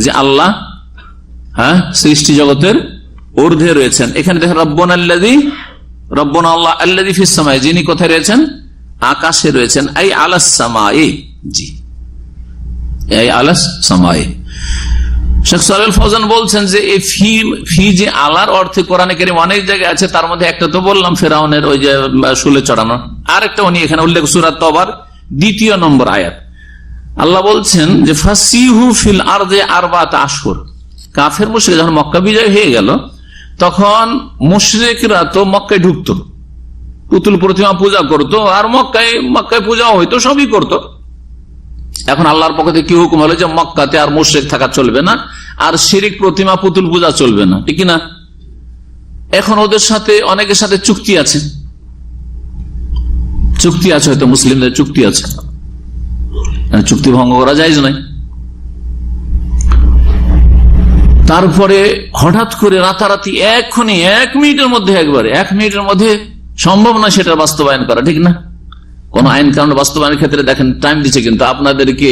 যে আল্লাহ সৃষ্টি জগতের ঊর্ধ্বে রয়েছেন। এখানে দেখেন রব্বুনা আল্লাহ আল্লাযী ফিস সামায়ে, যিনি কোথায় রয়েছেন? আকাশে রয়েছেন। আই আলাস সামায়ে, জি, এই আলাস সামায়ে। শেখ সালেহ ফৌজান বলছেন যে এই ফি যে আলার অর্থে কোরআনে কারীম অনেক জায়গায় আছে, তার মধ্যে একটা তো বললাম ফেরাউনের ওই যে শুলে চড়ানো, আর একটা উনি এখানে উল্লেখ সূরা তওবার 2 নম্বর আয়াত। আল্লাহ বলছেন যে ফাসিহু ফিল আরদি আরবাআত আশহুর, কাফের মুশরিক যখন মক্কা বিজয় হয়ে গেল, তখন মুশরিকরা তো মক্কায় ঢুকতো, পুতুল প্রতিমা পূজা করতো, আর মক্কায় পূজা হইতো, সবই করতো। এখন আল্লাহর পক্ষ থেকে কি হুকুম হলো যে মক্কাতে আর মুশরিক থাকা চলবে না, আর শিরিক প্রতিমা পুতুল পূজা চলবে না, ঠিক না? এখন ওদের সাথে অনেকের সাথে চুক্তি আছে, হয়তো মুসলিমদের চুক্তি আছে, চুক্তি ভঙ্গ করা যায় নাই। তারপরে হঠাৎ করে রাতারাতি এক্ষুনি 1 মিনিটের মধ্যে, একবারে 1 মিনিটের মধ্যে সম্ভব না সেটা বাস্তবায়ন করা, ঠিক না? কোন আইন কানুন বাস্তবায়নের ক্ষেত্রে দেখেন টাইম দিচ্ছে, কিন্তু আপনাদেরকে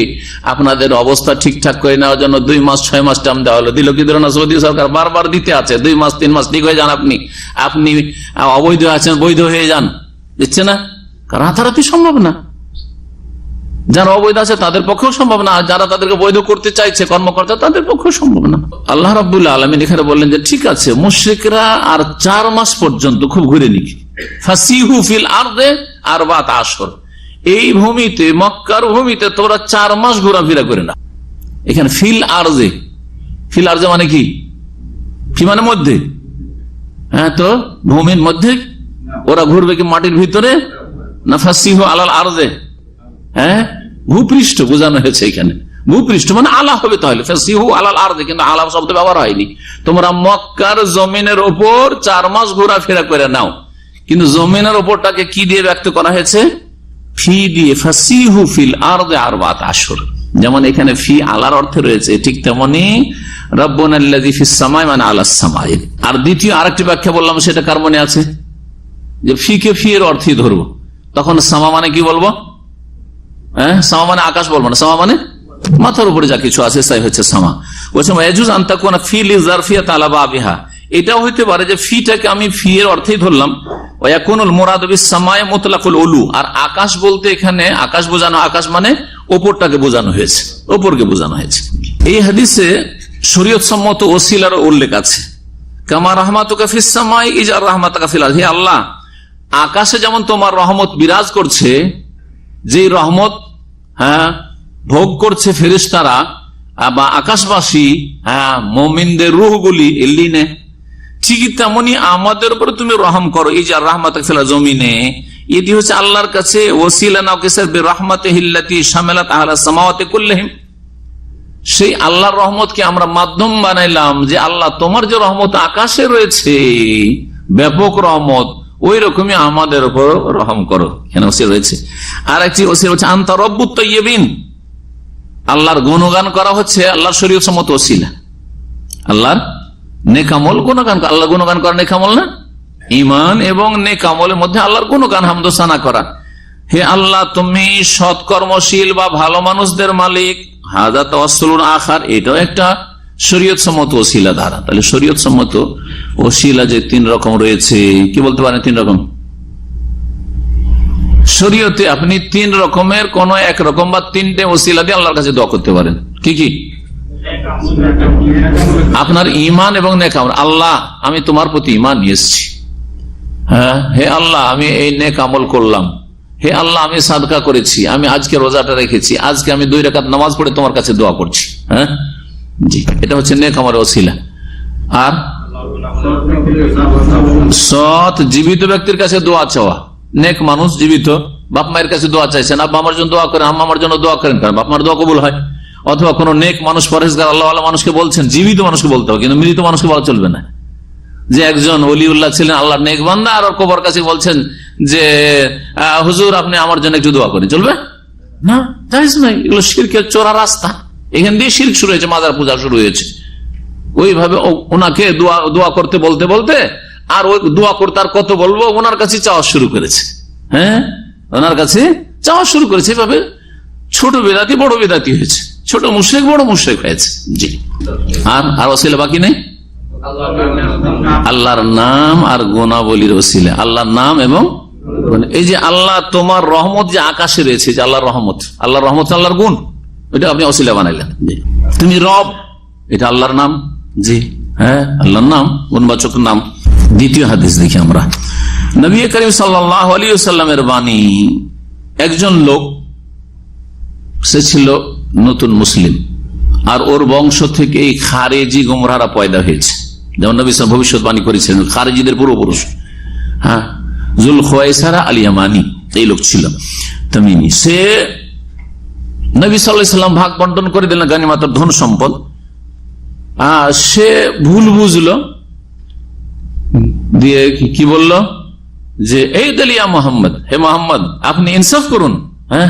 আপনাদের অবস্থা ঠিকঠাক করে নেওয়ার জন্য 2 মাস 6 মাস টাইম দেওয়া হলো। দিল কি দিল না? সৌদি সরকার বারবার দিতে আছে, 2 মাস 3 মাস ঠিক হয়ে যান, আপনি অবৈধ আছেন, বৈধ হয়ে যান, দিচ্ছে না? কারণ রাতারাতি সম্ভব না, যারা অবৈধ আছে তাদের পক্ষেও সম্ভব না, আর যারা তাদেরকে বৈধ করতে চাইছে কর্মকর্তা, তাদের পক্ষেও সম্ভব না। আল্লাহ রাব্বুল আলামিন এখানে বললেন যে ঠিক আছে, মুশরিকরা আর 4 মাস পর্যন্ত খুব ঘুরে নিক, ফাসিহু ফিল আরদে আরবাত আশর, এই ভূমিতে, মক্কার ভূমিতে তোমরা 4 মাস ঘোরাফেরা করে না। এখানে ফিল আরজে, ফিল আরজে মানে কি? কি মানে মধ্যে? হ্যাঁ, তো ভূমির মধ্যে ওরা ঘুরবে কি মাটির ভিতরে? না ফাসিহু আলাল আরজে, হ্যাঁ, ভূপৃষ্ঠ বোঝানো হয়েছে এখানে। ভূপৃষ্ঠ মানে আলা হবে, তাহলে ফাসিহু আলাল আরদে, কিন্তু আলা শব্দ ব্যবহার হয়নি। তোমরা মক্কার জমিনের ওপর 4 মাস ঘোরাফেরা করে নাও, কিন্তু জমিনের ওপরটাকে কি দিয়ে ব্যক্ত করা হয়েছে? ফি দিয়ে, ফাসিহু ফিল আরদে আরবাত আশহুর। যেমন এখানে ফি আলার অর্থে রয়েছে, ঠিক তেমনি রব্বুনাল্লাযী ফিস সামাই মানে আলাস সামাই। আর দ্বিতীয় আরেকটি ব্যাখ্যা বললাম, সেটা কার মনে আছে? যে ফি কে ফি এর অর্থই ধরবো, তখন সামা মানে কি বলবো? হ্যাঁ, সামা মানে আকাশ বলবো না, সামা মানে মাথার উপরে যা কিছু আছে তাই হচ্ছে সামা। বলছে ইয়াজুজ আন তাকুনা ফি লিজারফিয়াত আলা বাবিহা, এটাও হইতে পারে যে ফিটাকে আমি ফি এর অর্থেই ধরলাম, ওয়া ইয়াকুনুল মুরাদু বিস সামায়ে মুতলাকুল উলু, আর আকাশ বলতে এখানে আকাশ বোঝানো, আকাশ মানে ওপরটাকে বোঝানো হয়েছে, ওপরকে বোঝানো হয়েছে। এই হাদিসে শরীয়ত সম্মত ওসিলার উল্লেখ আছে, কামা রাহমাতুকা ফিস সামাই ইজার রাহমাতুকা ফিল আরদি, হে আল্লাহ, আকাশে যেমন তোমার রহমত বিরাজ করছে, যে রহমত হ্যাঁ ভোগ করছে ফেরেশতারা বা আকাশবাসী, হ্যাঁ মুমিনদের রূহগুলি এলিনে, ঠিক তেমনি আমাদের উপরে তুমি রহম করো, এই যে রাহমাতুকা ফিল জমিনে। এটি হচ্ছে আল্লাহর কাছে ওসিলা নাকিসাত বিরহমাতিহিল্লাতী শামালাত আহলাস সামাওয়াতি কুল্লিহিম, সেই আল্লাহর রহমতকে আমরা মাধ্যম বানাইলাম যে আল্লাহ তোমার যে রহমত আকাশে রয়েছে, ব্যাপক রহমত, ওই রকমই আমাদের উপর রহম করো। এখানে ওসিলা রয়েছে। আর একটি ওসিলা হচ্ছে আনতা রব্বুত তাইয়্যিবিন, আল্লাহর গুণগান করা হচ্ছে আল্লাহর শরীয়ত সম্মত ওসিলা, আল্লাহর নেকামল গুণগান। আল্লাহ গুণগান করা নেকামল না? ঈমান এবং নেকামলের মধ্যে আল্লাহর গুণগান, হামদোসানা করা। হে আল্লাহ, তুমি সৎকর্মশীল বা ভালো মানুষদের মালিক। হাযা তাওয়াসসুলুন আখার, এটাও একটা শরীয়ত সম্মত ওসিলা ধারা। তাহলে শরীয়ত সম্মত ওসিলা যে 3 রকম রয়েছে, কি বলতে পারেন? 3 রকম শরীয়তে আপনি 3 রকমের কোন এক রকম বা 3টে ওসিলা দিয়ে আল্লাহর কাছে দোয়া করতে পারেন। কি কি? আপনার ঈমান এবং নেকামল। আল্লাহ, আমি তোমার প্রতি ঈমান নিয়ে এসেছি। হ্যাঁ, হে আল্লাহ, আমি এই নেক আমল করলাম। হে আল্লাহ, আমি সাদকা করেছি, আমি আজকে রোজাটা রেখেছি, আজকে আমি 2 রাকাত নামাজ পড়ে তোমার কাছে দোয়া করছি। হ্যাঁ জি, এটা হচ্ছে নেক আমলের ওসিলা। আর সৎ জীবিত ব্যক্তির কাছে দোয়া চাওয়া, নেক মানুষ জীবিত বাপ মায়ের কাছে দোয়া চাইছেন, আব্বা আমার জন্য দোয়া করেন, আম্মা আমার জন্য দোয়া করেন, কারণ বাপ মার দোয়া কবুল হয়। অথবা কোন নেক মানুষ, পরেশগার আল্লাহ ওয়ালা মানুষকে বলছেন, জীবিত মানুষকে বলতে হবে, কিন্তু মৃত মানুষকে বলা চলবে না। যে একজন ওলিউল্লাহ ছিলেন, আল্লাহর নেক বান্দা, আর কবর কাছে বলছেন যে হুজুর আপনি আমার জন্য একটু দোয়া করেন, চলবে না? জায়েজ নাই, এগুলো শিরকের চোরা রাস্তা। এখান দিয়ে শিরক শুরু হয়েছে, মাজার পূজা শুরু হয়েছে। ওইভাবে ওনাকে দোয়া করতে বলতে বলতে, আর ওই দোয়া করতে আর কত বলবো, ওনার কাছে চাওয়া শুরু করেছে। হ্যাঁ, ওনার কাছে চাওয়া শুরু করেছে। এভাবে ছোট বেদাতি বড় বেদাতি হয়েছে, ছোট মুশরিক বড় মুশরিক হয়েছে। জি, আর ওসিলা বাকি নেই। আল্লাহর নাম আর গুণাবলীর ওসিলা, আল্লাহর নাম এবং এই যে আল্লাহ তোমার রহমত যে আকাশে রয়েছে, যে আল্লাহর রহমত, আল্লাহর রহমত আল্লাহর গুণ, এটা আপনি ওসিলা বানাইলেন। তুমি রব, এটা আল্লাহর নাম। জি হ্যাঁ, আল্লাহর নাম, গুণবাচক নাম। দ্বিতীয় হাদিস দেখি আমরা, নবী করিম সাল্লাল্লাহু আলাইহি ওয়াসাল্লামের বাণী। একজন লোক, সে ছিল নতুন মুসলিম, আর ওর বংশ থেকে এই খারেজি গোমরাহরা পয়দা হয়েছে, যেমন নবী সাল্লাল্লাহু আলাইহি ওয়াসাল্লাম ভবিষ্যৎবাণী করেছিলেন খারেজিদের পূর্বপুরুষ। হ্যাঁ, জুল খুয়াইসারা আল ইয়ামানি এই লোক ছিল তামিমি। সে নবী সাল্লাল্লাহু আলাইহি ওয়াসাল্লাম ভাগ বন্টন করে দিলেন গানিমাতের ধন সম্পদ। সে ভুল বুঝলো, দিয়ে কি বলল যে এই দলিয়া মোহাম্মদ, হে মোহাম্মদ আপনি ইনসাফ করুন, হ্যাঁ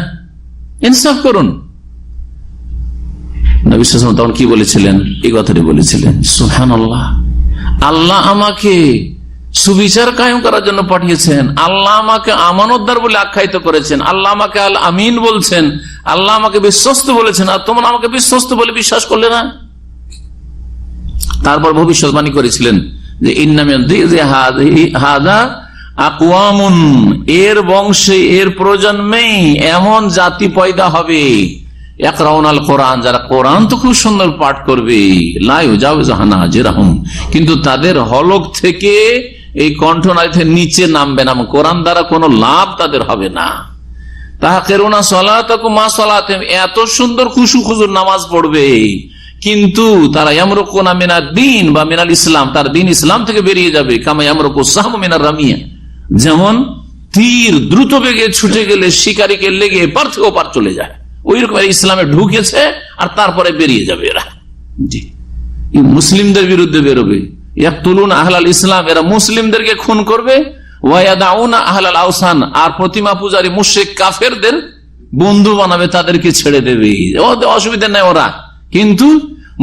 ইনসাফ করুন। নবী সাল্লাল্লাহু আলাইহি ওয়াসাল্লাম তখন কি বলেছিলেন? এই কথাটি বলেছিলেন, সুবহানাল্লাহ, আল্লাহ আমাকে সুবিচার কায়েম করার জন্য পাঠিয়েছেন, আল্লাহ আমাকে আমানতদার বলে আখ্যায়িত করেছেন, আল্লাহ আমাকে আল আমিন বলছেন, আল্লাহ আমাকে বিশ্বস্ত বলেছেন, আর তোমরা আমাকে বিশ্বস্ত বলে বিশ্বাস করলে না। তারপর ভবিষ্যৎবাণী করেছিলেন যে আকওয়ামুন, এর বংশে এর প্রজন্মেই এমন জাতি পয়দা হবে, ইয়াকরাউনাল কোরআন, যারা কোরআন তো খুব সুন্দর পাঠ করবে, লা ইউজাউযু হানাজিরহুম, কিন্তু তাদের হলক থেকে এই কণ্ঠনালী থেকে নিচে নামবে না, কোরআন দ্বারা কোনো লাভ তাদের হবে না। তাহকিরুনা সালাতাকুম মা সালাতিহিম, এত সুন্দর খুশু খুজুর নামাজ পড়বে, কিন্তু তারা ইয়ামরুকুনা মিনাদ দ্বীন বা মিনাল ইসলাম, তার দ্বীন ইসলাম থেকে বেরিয়ে যাবে। কামা ইয়ামরুকুস সাহমু মিনার রামিয়া, যেমন তীর দ্রুত বেগে ছুটে গেলে শিকারীকে লেগে পার থেকে ওপার চলে যায়, ওই রকম ইসলামে ঢুকেছে আর তারপরে বেরিয়ে যাবে এরা। জি, মুসলিমদের বিরুদ্ধে বেরোবে, ইয়াকতুলুনা আহলাল ইসলাম, এরা মুসলিমদেরকে খুন করবে, ওয়ায়াদাউনা আহলাল আওসান, আর প্রতিমা পূজারী মুশরিক কাফেরদের বন্ধু বানাবে, তাদেরকে ছেড়ে দেবে, অসুবিধা নাই ওরা। কিন্তু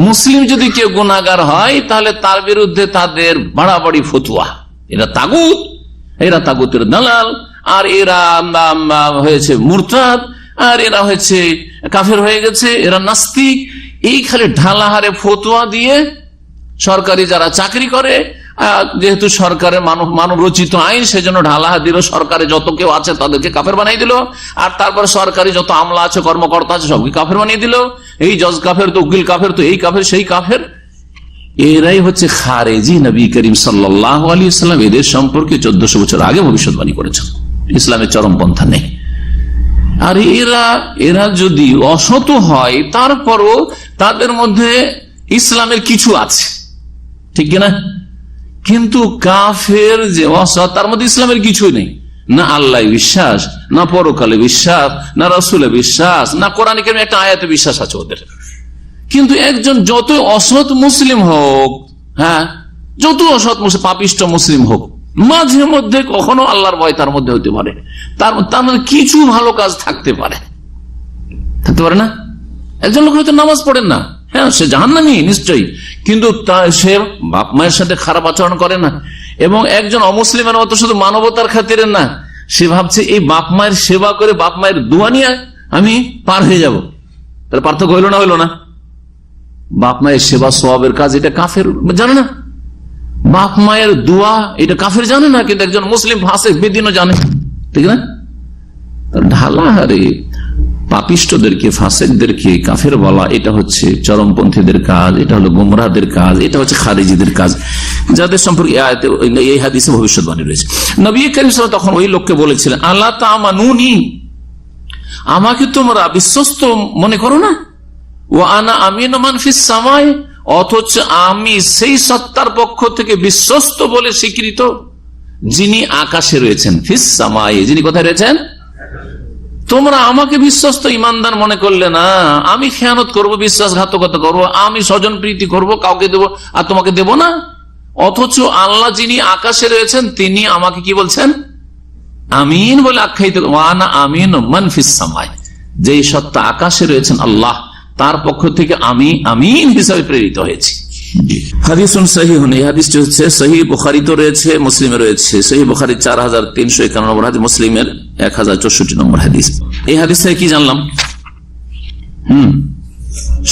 মুসলিম যদি কেউ গুনাহগার হয় তাহলে তার বিরুদ্ধে তাদের বাড়াবাড়ি ফতুয়া, এরা তাগুত, এরা তাগুতের দালাল, আর এরা হয়েছে মুরতাদ, আর এরা হয়েছে কাফের হয়ে গেছে, এরা নাস্তিক, এই খালি ঢালাহারে ফতুয়া দিয়ে সরকারি যারা চাকরি করে, যেহেতু সরকারের মানব রচিত আইন, সেজন্য ঢালাহা দিল, সরকারে যত কেউ আছে তাদেরকে কাফের বানিয়ে দিল, আর তারপর সরকারি যত আমলা আছে কর্মকর্তা আছে সবকে কাফের বানিয়ে দিল, এই জজ কাফের তো উকিল কাফের তো এই কাফের সেই কাফের। এরাই হচ্ছে খারেজি। নবী করিম সাল্লাল্লাহু আলাইহি ওয়াসাল্লাম এদের সম্পর্কে 1400 বছর আগে ভবিষ্যৎবাণী করেছেন, ইসলামের চরমপন্থা নেই। আর এরা যদি অসৎ হয় তারপরও তাদের মধ্যে ইসলামের কিছু আছে, ঠিক কিনা? কিন্তু কাফের যে অসৎ, তার মধ্যে ইসলামের কিছুই নেই, না আল্লাহ বিশ্বাস, না পরকালে বিশ্বাস, না রাসূলে বিশ্বাস, না কোরআন কারীমের একটা আয়াতে বিশ্বাস আছে ওদের। কিন্তু একজন যত অসৎ মুসলিম হোক, হ্যাঁ যত অসৎ মুসলিম পাপিষ্ট মুসলিম হোক, মাঝে মধ্যে কখনো আল্লাহর ভয় তার মধ্যে হতে পারে, তার মধ্যে কিছু ভালো কাজ থাকতে পারে না। একজন লোক হয়তো নামাজ পড়েন না, হ্যাঁ সে জাহান্নামী নিশ্চয়ই, কিন্তু সে বাপ মায়ের সাথে খারাপ আচরণ করে না, এবং একজন অমুসলিমের মতো শুধু মানবতার খাতিরে না, সে ভাবছে এই বাপ মায়ের সেবা করে বাপ মায়ের দোয়া নিয়ে আমি পার হয়ে যাব। তার পার্থক্য হইল না? বাপ মায়ের সেবা সওয়াবের কাজ, এটা কাফের জানে না, বাপ মায়ের দোয়া এটা কাফের জানে না, কিন্তু একজন মুসলিম ফাসিক বেদিনও জানে, ঠিক না? ঢালাহারে পাপিষ্টদেরকে ফাসিকদেরকে কাফের বলা, এটা হচ্ছে চরমপন্থীদের কাজ, এটা হলো গোমরাহদের কাজ, এটা হচ্ছে খারিজিদের কাজ, যাদের সম্পর্কে এই হাদিসে ভবিষ্যৎবাণী রয়েছে। নবী করিম সাল্লাল্লাহু আলাইহি ওয়াসাল্লাম তখন ওই লোককে বলেছিলেন, আল্লাহ তা'মানুনি, আমাকে তোমরা বিশ্বস্ত মনে করো না, ওয়া আনা আমিনু মান ফিস সামাই, অথচ আমি সেই সত্তার পক্ষ থেকে বিশ্বস্ত বলে স্বীকৃত যিনি আকাশে রয়েছেন, ফিস সামাই, যিনি কোথায় রয়েছেন? তোমরা আমাকে বিশ্বস্ত ইমানদার মনে করলে না, আমি খেয়ানত করব, বিশ্বাসঘাতকতা করব, আমি স্বজন প্রীতি করব, কাউকে দেব আর তোমাকে দেব না। অথচ আল্লাহ যিনি আকাশে রয়েছেন তিনি আমাকে কি বলছেন? আমিন বলে আখ্যায়িত, ওয়ানা আমিন মান ফিস সামাই, যেই সত্তা আকাশে রয়েছেন আল্লাহ, তার পক্ষ থেকে আমি আমিন হিসাবে প্রেরিত হয়েছি। হাদিসুন সহিহুন, এই হাদিসটি হচ্ছে সহিহ বুখারীতে রয়েছে, মুসলিমে রয়েছে। সহিহ বুখারী 4351 নম্বর হাদিস, মুসলিমের 1064 নম্বর হাদিস। এই হাদিস থেকে কি জানলাম?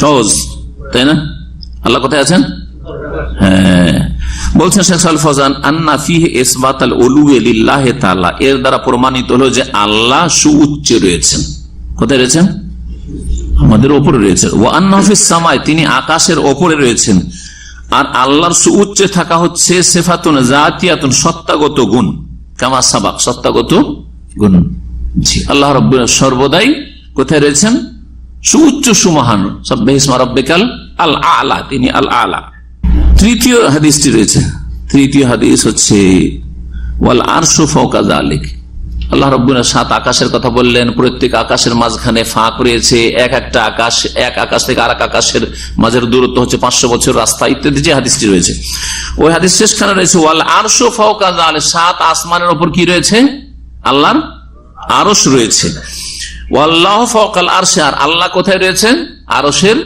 সহজ, তাই না? আল্লাহ কোথায় আছেন? হ্যাঁ, বলছেন শেখ সালেহ ফাওজান, আন্না ফিহি ইসবাতাল উলুহি লিল্লাহি তাআলা, এর দ্বারা প্রমাণিত হলো যে আল্লাহ সুউচ্চে রয়েছেন। কোথায় রয়েছেন? আমাদের ওপরে রয়েছেন। ওয়া আন্নাহু ফিস সামাই, তিনি আকাশের ওপরে রয়েছেন। আর আল্লাহর সুউচ্চে থাকা হচ্ছে সিফাতুন জাতিয়াতুন, সত্তাগত গুণ, কামা সাবাক, সত্তাগত গুণ। জি, আল্লাহ রাব্বুল সর্বদাই কোথায় রয়েছেন? সুউচ্চ সুমহান, সাব্বিহ ইসমা রাব্বিকাল আল আলা, তিনি আল আলা। তৃতীয় হাদিসটি রয়েছে, তৃতীয় হাদিস হচ্ছে ওয়াল আরশু ফাওকা যালিক। আল্লাহ রাব্বুল আলামিন 7 আকাশের কথা বললেন, প্রত্যেক আকাশের মাঝখানে ফাঁক রয়েছে, এক একটা আকাশ, এক আকাশ থেকে আরেক আকাশের মাঝের দূরত্ব হচ্ছে 500 বছর রাস্তা, ইত্যাদি যে হাদিসটি রয়েছে। ওই হাদিস শেষখানে রয়েছে ওয়াল আরশু ফাওকা যালিক, 7 আসমানের উপর কি রয়েছে? আল্লাহর আরশ রয়েছে। ওয়াল্লাহু ফাওকাল আরশি, আর আল্লাহ কোথায় রয়েছেন? আরশের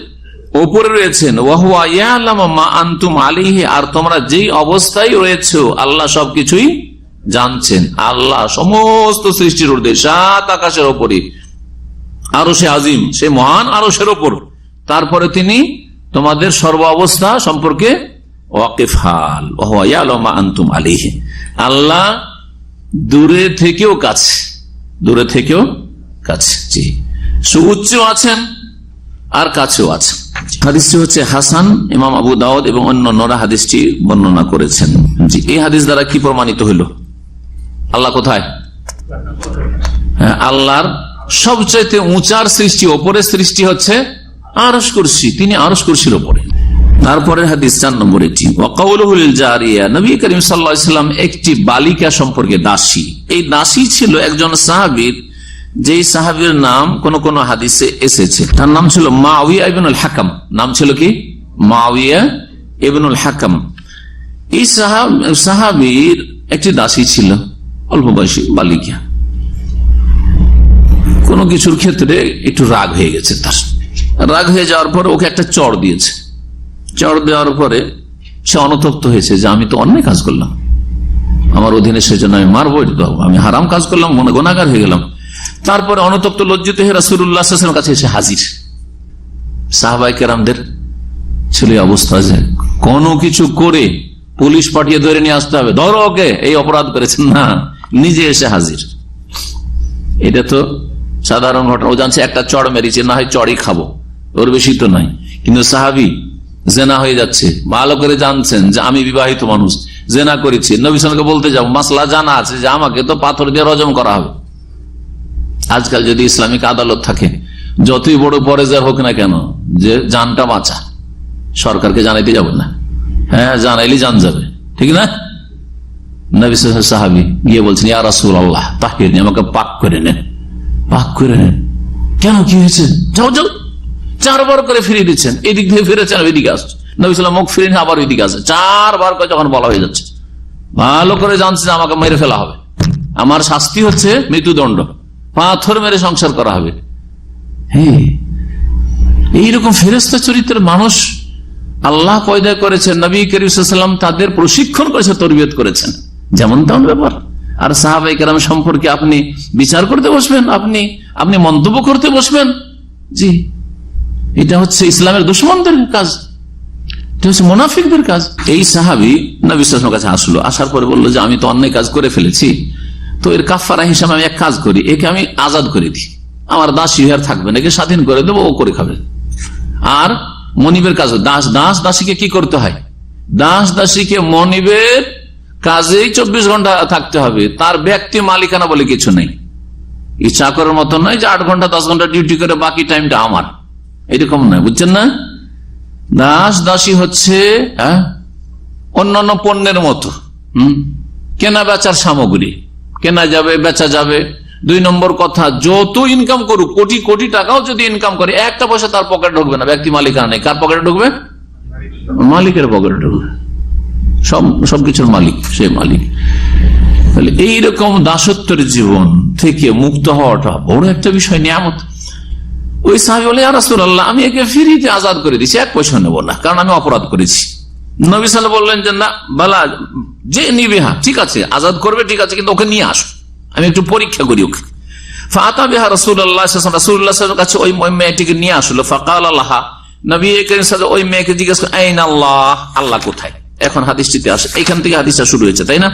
উপরে রয়েছেন। ওয়া হুয়া ইয়ালামু মা আনতুম আলাইহি, আর তোমরা যেই অবস্থায় রয়েছো আল্লাহ সবকিছুই জানছেন। আল্লাহ সমস্ত সৃষ্টির ঊর্ধ্বে, 7 আকাশের উপরে আরশে আজিম, সে মহান আরশের উপর। তারপরে তিনি তোমাদের সর্ব অবস্থা সম্পর্কে ওয়াকিফ হাল। ওয়া হুয়া ইয়ালামু মা আনতুম আলাইহি, আল্লাহ দূরে থেকেও কাছে, দূরে থেকেও কাছে, জি, সুউচ্চ আছেন আর কাছেও আছেন। হাদিসটি হচ্ছে হাসান, ইমাম আবু দাউদ এবং অন্যান্যরা হাদিসটি বর্ণনা করেছেন। জি, এই হাদিস দ্বারা কি প্রমাণিত হইল? আল্লাহ কোথায়? আল্লাহর সবচাইতে উঁচার সৃষ্টি, ওপরের সৃষ্টি হচ্ছে আরশ কুরসি, তিনি আরশ কুরসির উপরে। তারপরের হাদিস 4 নম্বর এটি, ওয়াকাউলুহুল জারিয়া, নবী করিম সাল্লাল্লাহু আলাইহি ওয়াসাল্লাম একটি বালিকা সম্পর্কে, দাসী, এই দাসী ছিল একজন সাহাবীর, যেই সাহাবীর নাম কোন কোন হাদিসে এসেছে, তার নাম ছিল মুআবিয়া ইবনুল হাকাম। নাম ছিল কি? মুআবিয়া ইবনুল হাকাম। এই সাহাবীর একটি দাসী ছিল, অল্প বয়সী বালিকা। কোন কিছুর ক্ষেত্রে একটু রাগ হয়ে গেছে, তার রাগ হয়ে যাওয়ার পরে ওকে একটা চড় দিয়েছে। চড় দেওয়ার পরে সে অনুতপ্ত হয়েছে যে আমি তো অন্যায় কাজ করলাম, আমার অধীনে সেজন্য আমি মারবো, আমি হারাম কাজ করলাম, গুনাহগার হয়ে গেলাম। তারপরে অনুতপ্ত লজ্জিত হয়ে রাসূলুল্লাহ সাল্লাল্লাহু আলাইহি ওয়াসাল্লামের কাছে এসে হাজির। সাহাবায়ে কেরামদের ছিল অবস্থা যে কোনো কিছু করে পুলিশ পাঠিয়ে ধরে নিয়ে আসতে হবে, ধরো ওকে, এই অপরাধ করেছেন না, নিজে এসে হাজির। এটা তো সাধারণ ঘটনা। ও জানছে একটা চড় মেরেছে, না হয় চড়ই খাবো, ওর বেশি তো নাই। কিন্তু সাহাবী জেনা হয়ে যাচ্ছে, ভালো করে জানছেন যে আমি বিবাহিত মানুষ, জেনা করেছি, নবী সাল্লাল্লাহু আলাইহি ওয়াসাল্লামকে বলতে যাবো, মাসলা জানা আছে যে আমাকে তো পাথর দিয়ে রজম করা হবে। আজকাল যদি ইসলামিক আদালত থাকে, যতই বড় পরেজার হোক না কেন, যে জানটা বাঁচা, সরকারকে জানাইতে যাবেন না, হ্যাঁ জানাইলে জান যাবে, ঠিক না? নবী সাহাবী গিয়ে বলছেন, ইয়া রাসূলুল্লাহ তাহিরনি, আমাকে পাক করে নেন, পাক করে নেন। কেন, কি হয়েছে? যাও যাও। 4 বার করে ফিরিয়ে দিচ্ছেন, এদিক থেকে ফিরেছেন, ওইদিকে আসছে। নবী সাল্লাল্লাহু মুখ ফিরিয়ে আবার ওইদিকে আসছে। 4 বার করে যখন বলা হয়ে যাচ্ছে, ভালো করে জানছে যে আমাকে মেরে ফেলা হবে, আমার শাস্তি হচ্ছে মৃত্যুদণ্ড, পাথর মেরে সংসার করা হবে। হ্যাঁ, এইরকম ফেরেশতা চরিত্রের মানুষ আল্লাহ পয়দা করেছেন, নবী করিম সাল্লাল্লাহু আলাইহি ওয়াসাল্লাম তাদের প্রশিক্ষণ করেছে, তরবিয়ত করেছেন, যেমন তেমন ব্যাপার। আর সাহাবায়ে কেরাম সম্পর্কে আপনি বিচার করতে বসবেন, আপনি মন্তব্য করতে বসবেন, জি, এটা হচ্ছে ইসলামের দুশমনদের কাজ, এটা হচ্ছে মুনাফিকদের কাজ। এই সাহাবী নবী সাল্লাল্লাহু আলাইহি ওয়াসাল্লামের কাছে আসলো, আসার পরে বললো যে আমি তো অন্যায় কাজ করে ফেলেছি, তো এর কাফারা হিসাবে আমি এক কাজ করি, একে আমি আজাদ করে দিই, আমার দাসী আর থাকবে না, একে স্বাধীন করে দেবো, ও করে খাবে। আর মনিবের কাজ, দাসীকে কি করতে হয়? দাসীকে মনিবের কাজেই 24 ঘন্টা থাকতে হবে, তার ব্যক্তি মালিকানা বলে কিছু নেই। এই চাকরের মতো নয় যে 8 ঘন্টা 10 ঘন্টা ডিউটি করে বাকি টাইমটা আমার, এরকম নয়, বুঝছেন না? দাসী হচ্ছে অন্যান্য পণ্যের মতো, কেনা বেচার সামগ্রী, কেনা যাবে, বেচা যাবে। 2 নম্বর কথা, যত ইনকাম করুক, কোটি কোটি টাকাও যদি ইনকাম করে, একটা পয়সা তার পকেটে ঢুকবে না, ব্যক্তি মালিকানা নেই। কার পকেটে ঢুকবে? মালিকের পকেটে ঢুকবে, সবকিছুর মালিক সে মালিক। তাহলে এইরকম দাসত্বের জীবন থেকে মুক্ত হওয়াটা বড় একটা বিষয়, নিয়ামত। ওই সাহাবী বলে, ইয়া রাসূলুল্লাহ আমি একে ফ্রিতে আজাদ করে দিচ্ছি, 1 পয়সা নেব না, কারণ আমি অপরাধ করেছি। নবী সাল্লাল্লাহু বললেন যে না, বালা যে নিবে, হ্যাঁ ঠিক আছে, আজাদ করবে, ঠিক আছে, কিন্তু ওকে নিয়ে আসো, আমি একটু পরীক্ষা করি ওকে। ফাতা বিহা রাসূলুল্লাহ সাল্লাল্লাহু আলাইহি ওয়াসাল্লামের কাছে ওই মেয়েটিকে নিয়ে আসলো। ফাকালা লাহা, নবী করিম সাল্লাল্লাহু ওই মেয়েকে জিজ্ঞেস করে, আইনা আল্লাহ, আল্লাহ কোথায়? এখন হাদিসটিতে আসে, এখান থেকে হাদিসটা শুরু হয়েছে, তাই না?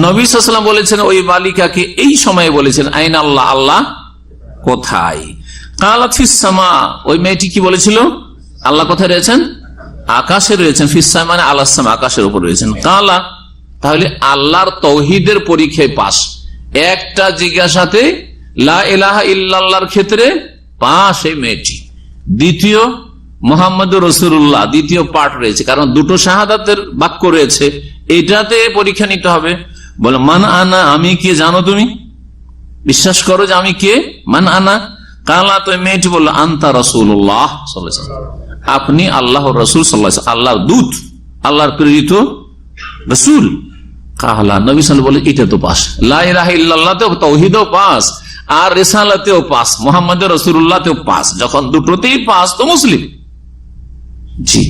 নবী সাল্লাল্লাহু আলাইহি ওয়াসাল্লাম বলেছেন ওই বালিকাকে এই সময়ে বলেছেন, আইনা আল্লাহ, আল্লাহ কোথায়? কালাত ফিস সামা, ওই মেয়েটি কি বলেছিল? আল্লাহ কোথায় রয়েছেন? আকাশে রয়েছেন। ফিস সামা মানে আলাস সামা, আকাশের উপর রয়েছেন। কালা, তাহলে আল্লাহর তাওহীদের পরীক্ষায় পাস, একটা জিজ্ঞাসাতে লা ইলাহা ইল্লাল্লাহর ক্ষেত্রে পাস এই মেয়েটি। দ্বিতীয় মুহাম্মদুর রাসূলুল্লাহ দ্বিতীয় পাঠ রয়েছে, কারণ দুটো শাহাদাতের বাক্য রয়েছে, এটাতে পরীক্ষা নিতে হবে। বলে মান আনা, আমি কে জানো তুমি? বিশ্বাস করো যে আমি কে? মান আনা কালা, তো মেয়েটি বললো আনতা রাসূলুল্লাহ সাল্লাল্লাহু আলাইহি ওয়াসাল্লাম, আপনি আল্লাহর রাসূল সাল্লাল্লাহু আলাইহি ওয়াসাল্লাম, আল্লাহর দূত, আল্লাহর প্রেরিত রাসূল। কালা, নবী সাল্লাল্লাহু আলাইহি ওয়াসাল্লাম বলে এটা তো পাস, লা ইলাহা ইল্লাল্লাহতেও তাওহীদেও পাস, আর রিসালাতেও পাস, মুহাম্মদুর রাসূলুল্লাহতেও পাস। যখন দুটোতেই পাস তো মুসলিম। জি,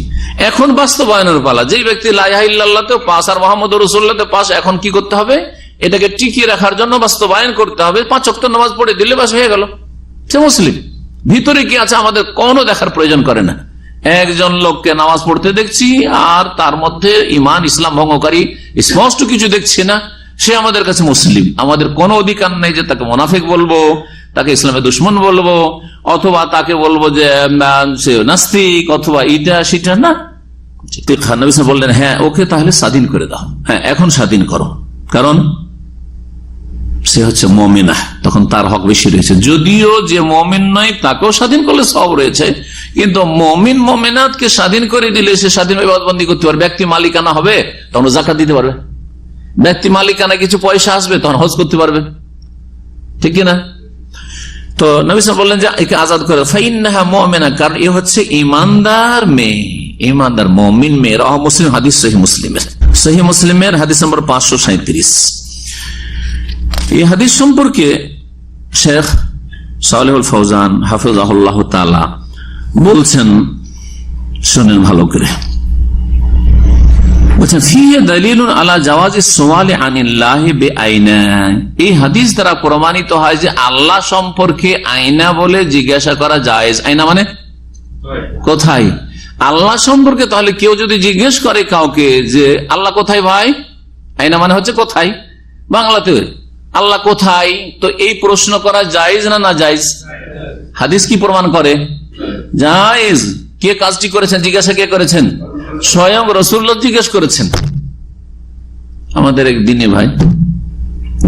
এখন বাস্তবায়নের পালা। যে ব্যক্তি লা ইলাহা ইল্লাল্লাহতেও পাস আর মুহাম্মদুর রাসূলুল্লাহতেও পাস, এখন কি করতে হবে? এটাকে টিকিয়ে রাখার জন্য বাস্তবায়ন করতে হবে। 5 ওয়াক্ত নামাজ পড়ে দিলে বাস হয়ে গেল, সে মুসলিম। ভিতরে কি আছে আমাদের কোনো দেখার প্রয়োজন করে না। একজন লোককে নামাজ পড়তে দেখছি আর তার মধ্যে ঈমান ইসলাম ভঙ্গকারী স্পষ্ট কিছু দেখছি না, সে আমাদের কাছে মুসলিম। আমাদের কোনো অধিকার নেই যে তাকে মুনাফিক বলবো, তাকে ইসলামের দুশমন বলবো, অথবা তাকে বলবো যে সে নাস্তিক, অথবা এটা সেটা না। নবী বললেন হ্যাঁ ওকে তাহলে স্বাধীন করে দাও, হ্যাঁ এখন স্বাধীন করো, কারণ সে হচ্ছে মুমিনা, তখন তার হক বেশি রয়েছে। যদিও যে মুমিন নয় তাকেও স্বাধীন করলে সব রয়েছে, কিন্তু মুমিন মুমিনাতকে স্বাধীন করে দিলে সে স্বাধীন ইবাদতবন্দি করতে পারবে। ব্যক্তি মালিকানা হবে তখন যাকাত দিতে পারবে, ব্যক্তি মালিকানা কিছু পয়সা আসবে তখন হজ করতে পারবে, ঠিক কিনা? তো নবী সাল্লাল্লাহু আলাইহি ওয়াসাল্লাম বললেন যে একে আজাদ করে, ফাইন্নাহা মুমিনা, কারণ এ হচ্ছে ঈমানদার মেয়ে, ঈমানদার মুমিন মেয়ে। রাহ মুসলিম, হাদিস সহিহ মুসলিমের হাদিস নম্বর 537। এই হাদিস সম্পর্কে শেখ সালেহুল ফৌজান হাফিজাহুল্লাহ তাআলা বলছেন, শুনেন ভালো করে, বলছেন ফিহি দালিলুন আলা জাওয়াজি সুআলি আনিল্লাহি বিআইনা। এই হাদিস দ্বারা প্রমাণিত হয় যে আল্লাহ সম্পর্কে আয়না বলে জিজ্ঞাসা করা জায়েজ। আয়না মানে কোথায়? আল্লাহ সম্পর্কে তাহলে কেউ যদি জিজ্ঞেস করে কাউকে যে আল্লাহ কোথায় ভাই, আয়না মানে হচ্ছে কোথায়, বাংলাতে আল্লাহ কোথায়, তো এই প্রশ্ন করা জায়েজ না না জায়েজ? হাদিস কি প্রমাণ করে? জায়েজ। কে কাজটি করেছেন? জিজ্ঞাসা কে করেছেন? স্বয়ং রাসূলুল্লাহ জিজ্ঞেস করেছেন। আমাদের এক দিনে ভাই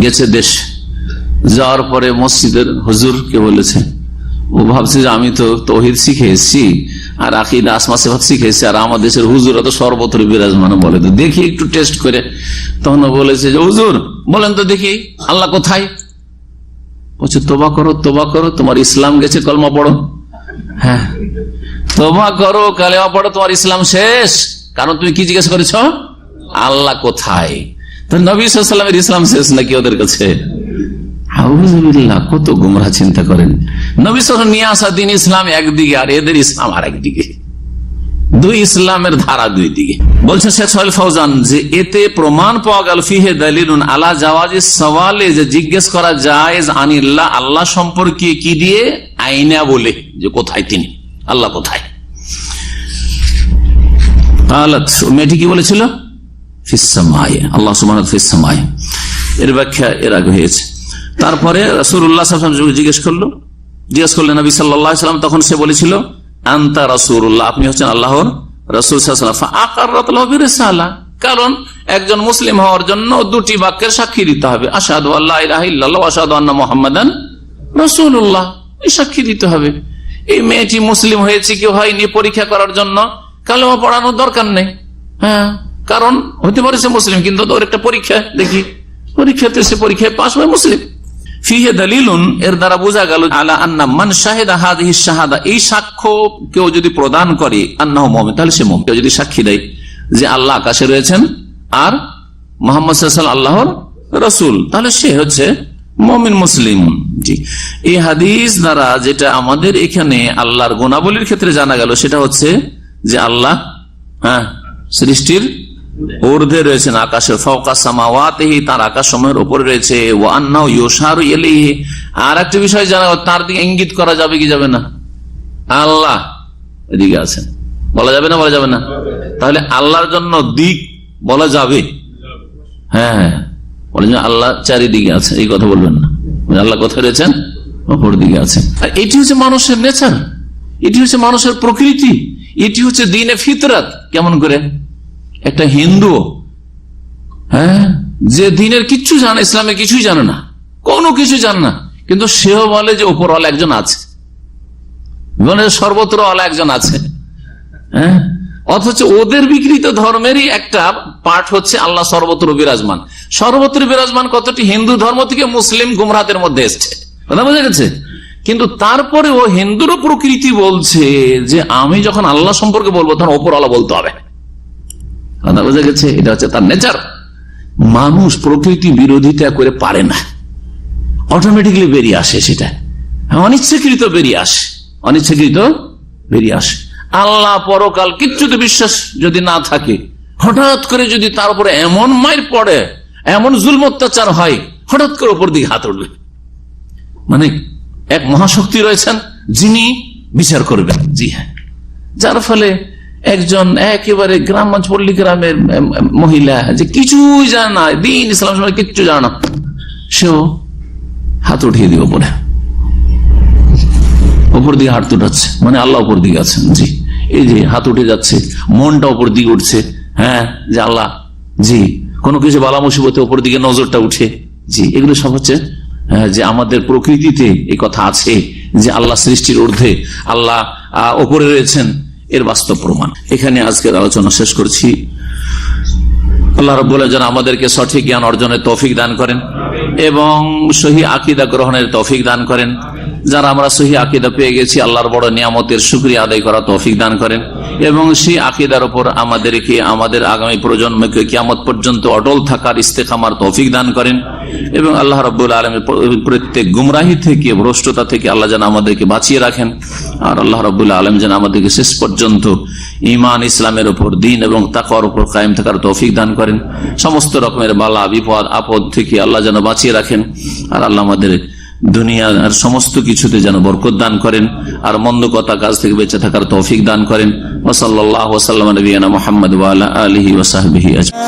গেছে দেশ, যাওয়ার পরে মসজিদের হুজুর কে বলেছে, ও ভাবছে যে আমি তো তাওহীদ শিখে এসেছি আর আকীদা আসমা সিফাত শিখে এসেছি, আর আমাদের দেশের হুজুরা তো সর্বত্র বিরাজমান, বলে তো দেখি একটু টেস্ট করে। তখন বলেছে যে হুজুর বলেন তো দেখি আল্লাহ কোথায়? বলছে তোবা করো, তোবা করো, তোমার ইসলাম গেছে, কলমা পড়ো। হ্যাঁ, তোবা করো, কালেমা পড়ো, তোমার ইসলাম শেষ। কারণ তুমি কি জিজ্ঞাসা করেছ? আল্লাহ কোথায়? তো নবী সাল্লাল্লাহু আলাইহি ওয়াসাল্লামের ইসলাম শেষ নাকি ওদের কাছে? আউযুবিল্লাহ, কত গোমরাহ চিন্তা করেন। নবী সাল্লাল্লাহু আলাইহি ওয়াসাল্লাম নিয়ে আসা দ্বীন ইসলাম একদিকে, আর এদের ইসলাম আর একদিকে, দুই ইসলামের ধারা দুই দিকে। বলছেন শেখ সালেহ ফৌজান যে এতে প্রমাণ পাওয়া গেল ফিহে দালিলুন আলা জাওয়াজি সওয়ালে, যে জিজ্ঞেস করা জায়েজ আনিল্লাহ, আল্লাহ সম্পর্কে কি দিয়ে? আইনা বলে, যে কোথায় তিনি, আল্লাহ কোথায়। মেয়েটি কি বলেছিল? ফিস সামায়ে, আল্লাহ সুবহানাহু ওয়া তাআলা ফিস সামায়ে। এর ব্যাখ্যা এর আগে হয়েছে। তারপরে রাসূলুল্লাহ সাল্লাল্লাহু আলাইহি ওয়াসাল্লাম জিজ্ঞেস করলেন নবী সাল্লাল্লাহু আলাইহি ওয়াসাল্লাম, তখন সে বলেছিল আনতা রাসূলুল্লাহ, আপনি হচ্ছেন আল্লাহর রাসূল সাল্লাল্লাহু আলাইহি ওয়াসাল্লাম। ফাআকাররাত লাহু বিরিসালা, কারণ একজন মুসলিম হওয়ার জন্য দুটি বাক্যের সাক্ষী দিতে হবে, আশহাদু আল্লা ইলাহা ইল্লাল্লাহ ওয়া আশহাদু আন্না মুহাম্মাদান রাসূলুল্লাহ, এই সাক্ষী দিতে হবে। এই মেয়েটি মুসলিম হয়েছে কি হয়নি পরীক্ষা করার জন্য কালেমা পড়ানোর দরকার নেই। হ্যাঁ, কারণ হতে পারে সে মুসলিম, কিন্তু ওর একটা পরীক্ষা, দেখি পরীক্ষাতে সে পরীক্ষায় পাস হয় মুসলিম। ফিহে দালিলুন, এর দ্বারা বোঝা গেল আলা আন্না মান শাহিদা হাযিহি শাহাদা, এই সাক্ষ্য কেউ যদি প্রদান করে আন্নাহু মুমিন, তাহলে সে মুমিন। কেউ যদি সাক্ষী দেয় যে আল্লাহ আকাশে রয়েছেন আর মুহাম্মদ সাল্লাল্লাহু আলাইহি ওয়াসাল্লাম আল্লাহর রাসূল, তাহলে সে হচ্ছে মুমিন মুসলিম। জি, এই হাদিস দ্বারা যেটা আমাদের এখানে আল্লাহর গুণাবলীর ক্ষেত্রে জানা গেল সেটা হচ্ছে যে আল্লাহ সৃষ্টির ঊর্ধ্বে রয়েছেন, আকাশের ফাওকা সামাওয়াতিহি, তার আকাশ সমূহের উপরে রয়েছে। ওয়া আন্নাহু ইউশারু ইলাইহি, আর একটা বিষয় জানা, তার দিকে ইঙ্গিত করা যাবে কি যাবে না? আল্লাহ এদিকে আছেন, বলা যাবে না? বলা যাবে না? তাহলে আল্লাহর জন্য দিক বলা যাবে? হ্যাঁ, বলে যে আল্লাহ চারিদিকে আছে, এই কথা বলবেন না। আল্লাহ কোথায় রয়েছেন? অপর দিকে আছে। আর এটি হচ্ছে মানুষের নেচার, এটি হচ্ছে মানুষের প্রকৃতি, এটি হচ্ছে দ্বীনে ফিতরাত। কেমন করে একটা হিন্দু যে দ্বীনের কিচ্ছু জানে, ইসলামের কিছুই জানে না, কোনো কিছু জানে না, কিন্তু সেও বলে যে উপরওয়ালা একজন আছে, সর্বত্র আলা একজন আছে, হ্যাঁ, অথচ ওদের বিকৃত ধর্মেরই একটা পাঠ হচ্ছে আল্লাহ সর্বত্র বিরাজমান। সর্বত্র বিরাজমান কতটি হিন্দু ধর্ম থেকে মুসলিম গুমরাতের মধ্যে এসছে, কথা বোঝা গেছে? কিন্তু তারপরে ও হিন্দুরও প্রকৃতি বলছে যে আমি যখন আল্লাহ সম্পর্কে বলবো তখন ওপর আল্লাহ বলতে হবে, কথা বোঝা গেছে? এটা হচ্ছে তার নেচার। মানুষ প্রকৃতি বিরোধিতা করে পারে না, অটোমেটিকলি বেরিয়ে আসে, সেটা অনিচ্ছাকৃত বেরিয়ে আসে, অনিচ্ছাকৃত বেরিয়ে আসে। আল্লাহ পরকাল কিচ্ছুতে বিশ্বাস যদি না থাকে, হঠাৎ করে যদি তার উপরে এমন মাইর পড়ে, এমন জুলম অত্যাচার হয়, হঠাৎ করে উপর দিকে হাত উঠবে, মানে এক মহাশক্তি রয়েছেন যিনি বিচার করবেন। জি হ্যাঁ, যার ফলে একজন একেবারে গ্রামাঞ্চল পল্লী গ্রামের মহিলা যে কিছুই জানে না, দিন ইসলাম সম্পর্কে কিচ্ছু জানে না, সেও হাত উঠিয়ে দিব পরে, উপর দিকে হাত উঠাচ্ছে, মানে আল্লাহ উপর দিকে আছেন। জি, এই যে হাত উঠে যাচ্ছে, মনটা উপর দিকে উঠছে, হ্যাঁ, যে আল্লাহ, জি, কোনো কিছু বালা মুসিবতে উপর দিকে নজরটা উঠে। জি, এগুলো সব হচ্ছে যে আমাদের প্রকৃতিতে এই কথা আছে যে আল্লাহ সৃষ্টির ঊর্ধ্বে, আল্লাহ ওপরে রয়েছেন, এর বাস্তব প্রমাণ। এখানে আজকের আলোচনা শেষ করছি। আল্লাহ রাব্বুল আলামিন যেন আমাদেরকে সঠিক জ্ঞান অর্জনের তৌফিক দান করেন এবং সহি আকীদা গ্রহণের তৌফিক দান করেন। যারা আমরা সহি আকীদা পেয়ে গেছি, আল্লাহর বড় নিয়ামতের শুকরিয়া আদায় করা তৌফিক দান করেন এবং সেই আকীদার উপর আমাদেরকে, আমাদের আগামী প্রজন্মকে কিয়ামত পর্যন্ত অটল থাকার ইস্তেকামার তৌফিক দান করেন এবং আল্লাহ রাব্বুল আলামিন প্রত্যেক গুমরাহি থেকে, ভ্রষ্টতা থেকে আল্লাহ যেন আমাদেরকে বাঁচিয়ে রাখেন। আর আল্লাহ রাব্বুল আলামিন যেন আমাদেরকে শেষ পর্যন্ত ঈমান, ইসলামের উপর, দ্বীন এবং তাকওয়ার উপর কায়েম থাকার তৌফিক দান করেন। সমস্ত রকমের বালা, বিপদ, আপদ থেকে আল্লাহ যেন বাঁচিয়ে রাখেন। আর আল্লাহ আমাদের দুনিয়া আর সমস্ত কিছুতে যেন বরকত দান করেন আর মন্দ কথা কাজ থেকে বেঁচে থাকার তৌফিক দান করেন। ওয়া সাল্লাল্লাহু ওয়া সাল্লামা নবিয়ানা মুহাম্মদ ওয়া আলা আলিহি ওয়া সাহবিহি আজমাইন।